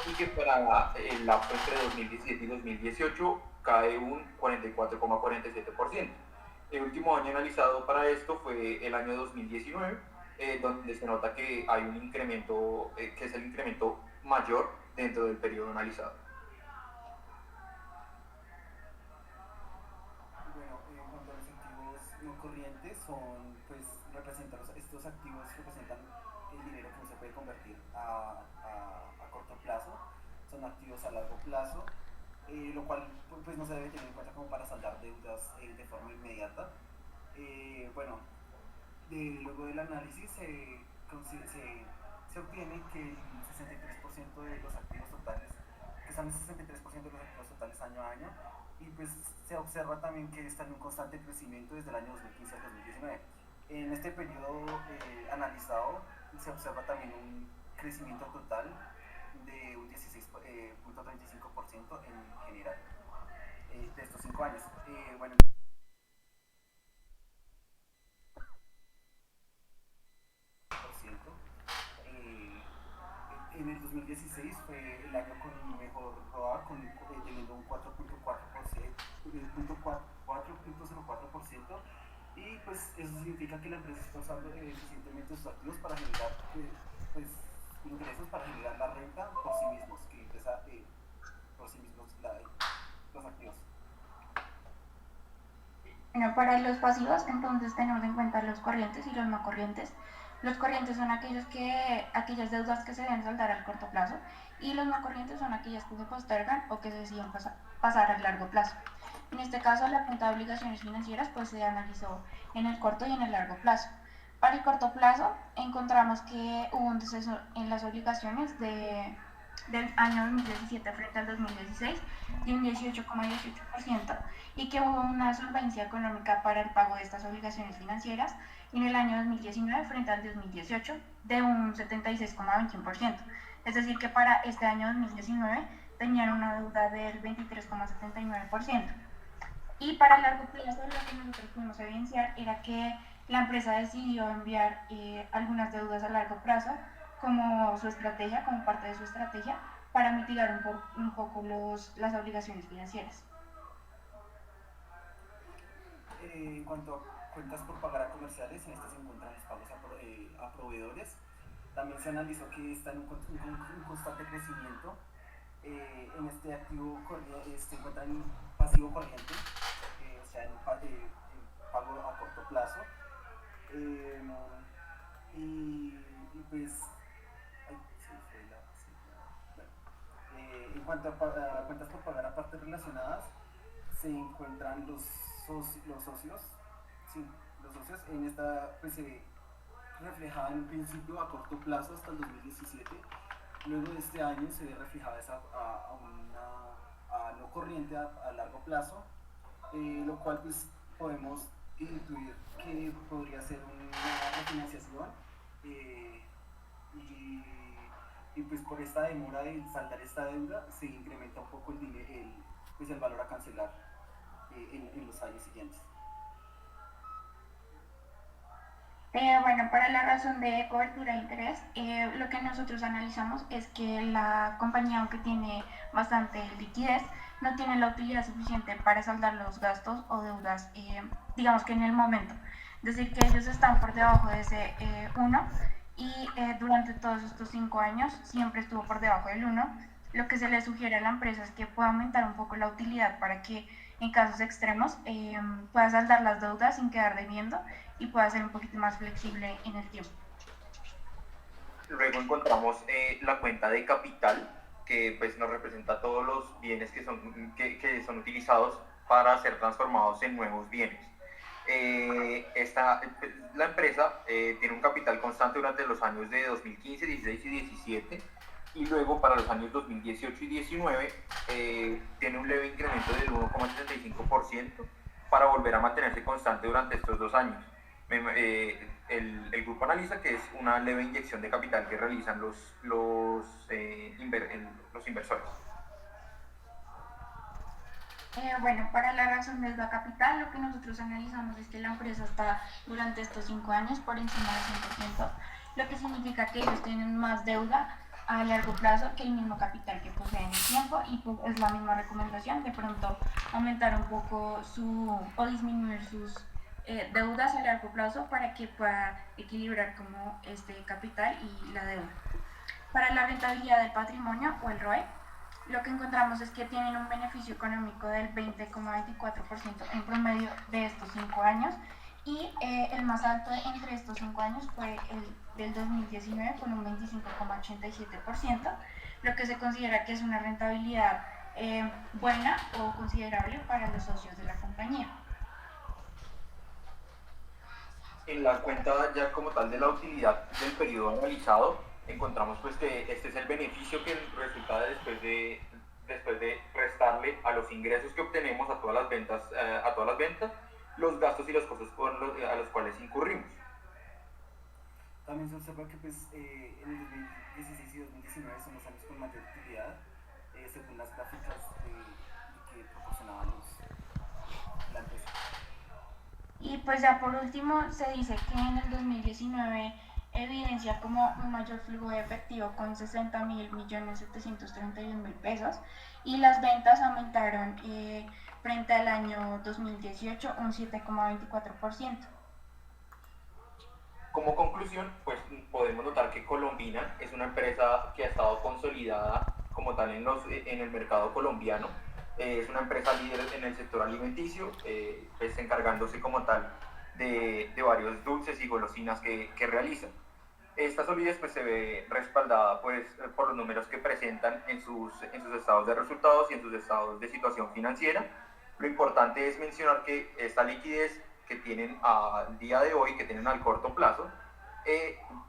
y que para el lapso entre 2017 y 2018 cae un 44,47%. El último año analizado para esto fue el año 2019, donde se nota que hay un incremento, que es el incremento mayor dentro del periodo analizado. Bueno, en cuanto a los activos no corrientes, estos activos representan el dinero que no se puede convertir a corto plazo, son activos a largo plazo, lo cual no se debe tener en cuenta como para saldar deudas de forma inmediata. Luego del análisis se obtiene que el 63% de los activos totales, que son el 63% de los activos totales año a año, y se observa también que está en un constante crecimiento desde el año 2015 al 2019. En este periodo analizado se observa también un crecimiento total de un 16,35% en general de estos 5 años. En el 2016 fue el año con mejor ROA, teniendo un 4,04%, y eso significa que la empresa está usando eficientemente sus activos para generar ingresos, para generar la renta por sí mismos, que empieza por sí mismos los activos. Bueno, para los pasivos, entonces tenemos en cuenta los corrientes y los no corrientes. Los corrientes son aquellas deudas que se deben saldar al corto plazo, y los no corrientes son aquellas que se postergan o que se deciden pasar a largo plazo. En este caso, la cuenta de obligaciones financieras se analizó en el corto y en el largo plazo. Para el corto plazo, encontramos que hubo un deceso en las obligaciones del año 2017 frente al 2016 de un 18,18%, y que hubo una solvencia económica para el pago de estas obligaciones financieras en el año 2019 frente al 2018 de un 76,21%. Es decir, que para este año 2019 tenían una deuda del 23,79%. Y para el largo plazo, lo que nosotros pudimos evidenciar era que la empresa decidió enviar algunas deudas a largo plazo como parte de su estrategia, para mitigar un poco las obligaciones financieras. En cuanto a cuentas por pagar a comerciales, en estas se encuentran los pagos a proveedores. También se analizó que está en un constante crecimiento. En este activo se encuentra en pasivo corriente, o sea, en pago a corto plazo. En cuanto a cuentas por pagar a partes relacionadas, se encuentran los socios. En esta se ve reflejada en un principio a corto plazo hasta el 2017. Luego de este año se ve reflejada a no corriente a largo plazo, lo cual podemos intuir que podría ser una refinanciación y, y pues por esta demora de saldar esta deuda se incrementa un poco pues el valor a cancelar en los años siguientes. Bueno, para la razón de cobertura de interés, lo que nosotros analizamos es que la compañía, aunque tiene bastante liquidez, no tiene la utilidad suficiente para saldar los gastos o deudas, digamos que en el momento. Es decir, que ellos están por debajo de ese 1 y durante todos estos 5 años siempre estuvo por debajo del 1. Lo que se le sugiere a la empresa es que pueda aumentar un poco la utilidad para que en casos extremos pueda saldar las deudas sin quedar debiendo y pueda ser un poquito más flexible en el tiempo. Luego encontramos la cuenta de capital, que pues nos representa todos los bienes que son utilizados para ser transformados en nuevos bienes. La empresa tiene un capital constante durante los años de 2015, 16 y 17, y luego para los años 2018 y 19 tiene un leve incremento del 1,75% para volver a mantenerse constante durante estos 2 años. El grupo analiza que es una leve inyección de capital que realizan los inversores. Bueno, para la razón de la capital, lo que nosotros analizamos es que la empresa está durante estos 5 años por encima del 100%, lo que significa que ellos tienen más deuda a largo plazo que el mismo capital que poseen en el tiempo, y pues es la misma recomendación de pronto aumentar un poco o disminuir sus deudas a largo plazo para que pueda equilibrar como este capital y la deuda. Para la rentabilidad del patrimonio o el ROE, lo que encontramos es que tienen un beneficio económico del 20,24% en promedio de estos 5 años, y el más alto entre estos 5 años fue el del 2019 con un 25,87%, lo que se considera que es una rentabilidad buena o considerable para los socios de la compañía. En la cuenta ya como tal de la utilidad del periodo analizado, encontramos pues que este es el beneficio que resulta después de restarle a los ingresos que obtenemos a todas las ventas, los gastos y los costos a los cuales incurrimos. También se observa que pues, en el 2016 y 2019 son los años con mayor utilidad, según las gráficas que proporcionaban la empresa. Y pues ya por último se dice que en el 2019 evidencia como un mayor flujo de efectivo con 60.731.000 pesos, y las ventas aumentaron frente al año 2018 un 7,24%. Como conclusión, pues podemos notar que Colombina es una empresa que ha estado consolidada como tal en el mercado colombiano. Es una empresa líder en el sector alimenticio, pues encargándose como tal de varios dulces y golosinas que realiza. Esta solidez pues se ve respaldada pues por los números que presentan en sus estados de resultados y en sus estados de situación financiera. Lo importante es mencionar que esta liquidez que tienen al día de hoy, que tienen al corto plazo,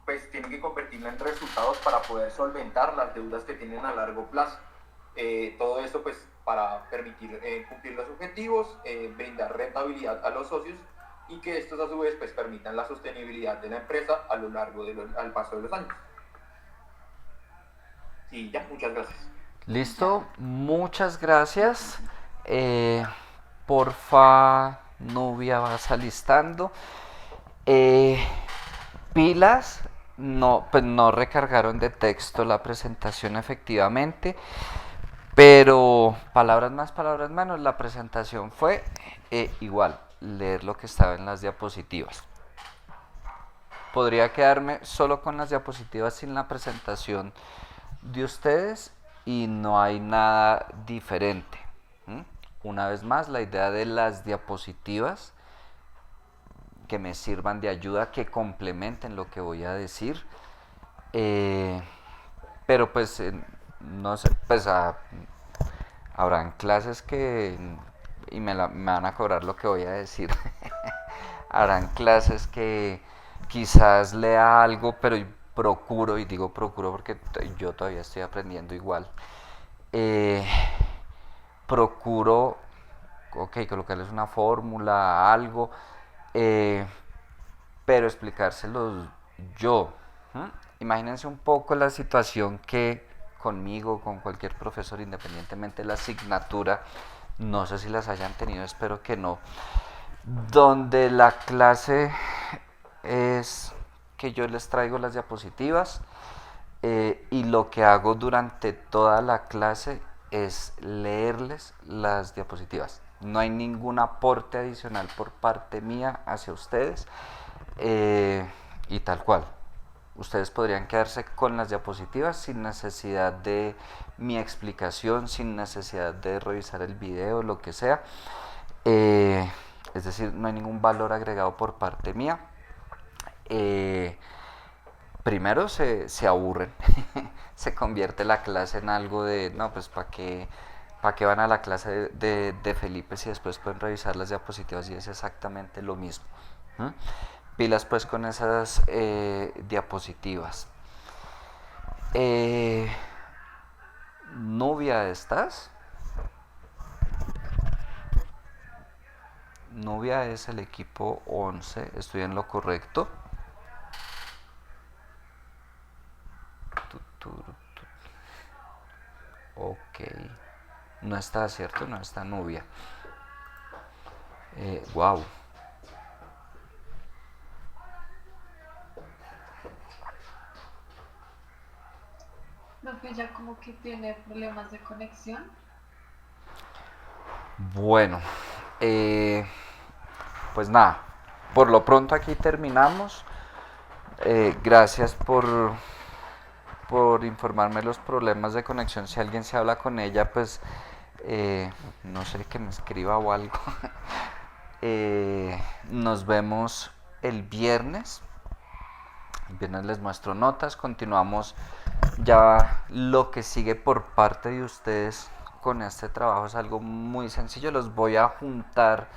pues tienen que convertirla en resultados para poder solventar las deudas que tienen a largo plazo. Todo esto pues para permitir cumplir los objetivos, brindar rentabilidad a los socios, y que estos a su vez pues permitan la sostenibilidad de la empresa a lo largo al paso de los años. Y ya, muchas gracias. Listo, muchas gracias. Porfa, Nubia, vas alistando. Pilas, pues no recargaron de texto la presentación efectivamente, pero palabras más, palabras menos, la presentación fue igual, leer lo que estaba en las diapositivas. Podría quedarme solo con las diapositivas sin la presentación de ustedes y no hay nada diferente. Una vez más, la idea de las diapositivas que me sirvan de ayuda, que complementen lo que voy a decir, pero pues no sé, pues habrán clases y me van a cobrar lo que voy a decir. Habrán clases que quizás lea algo, pero procuro, y digo procuro porque yo todavía estoy aprendiendo igual, procuro, colocarles una fórmula, algo, pero explicárselos yo. Imagínense un poco la situación que conmigo, con cualquier profesor, independientemente de la asignatura, no sé si las hayan tenido, espero que no, donde la clase es que yo les traigo las diapositivas y lo que hago durante toda la clase es leerles las diapositivas. No hay ningún aporte adicional por parte mía hacia ustedes y tal cual. Ustedes podrían quedarse con las diapositivas sin necesidad de mi explicación, sin necesidad de revisar el video, lo que sea. Es decir, no hay ningún valor agregado por parte mía. Primero se aburren, se convierte la clase en algo de, no, pues ¿para qué van a la clase de Felipe si después pueden revisar las diapositivas y es exactamente lo mismo? Pilas pues con esas diapositivas. Nubia, ¿estás? Nubia es el equipo 11, estoy en lo correcto. Ok, no está, ¿cierto? No está Nubia. Wow. Profe, ya como que tiene problemas de conexión. Bueno, pues nada, por lo pronto aquí terminamos. Gracias por informarme los problemas de conexión. Si alguien se habla con ella, pues no sé, que me escriba o algo. Nos vemos el viernes. El viernes les muestro notas. Continuamos ya lo que sigue por parte de ustedes con este trabajo. Es algo muy sencillo. Los voy a juntar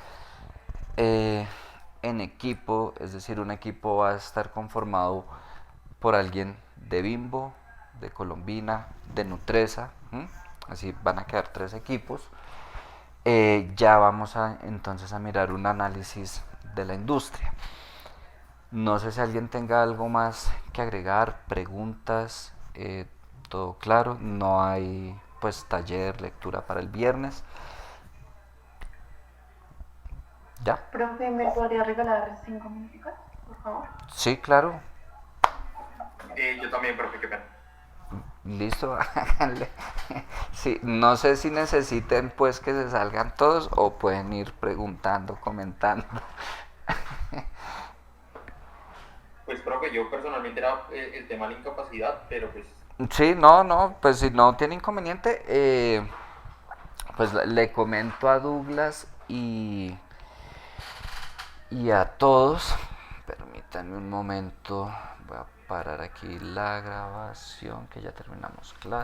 en equipo. Es decir, un equipo va a estar conformado por alguien de Bimbo, de Colombina, de Nutresa. Así van a quedar 3 equipos. Ya vamos entonces a mirar un análisis de la industria. No sé si alguien tenga algo más que agregar, preguntas, todo claro. No hay pues taller, lectura para el viernes. ¿Ya? Profe, ¿me podría regalar 5 minutos, por favor? Sí, claro. Yo también, profe, qué pena. Listo. Sí, no sé si necesiten pues que se salgan todos o pueden ir preguntando, comentando. Pues, profe, yo personalmente era el tema de la incapacidad, pero pues... Sí, no, pues si no tiene inconveniente, pues le comento a Douglas y a todos. Permítanme un momento, voy a parar aquí la grabación que ya terminamos, claro.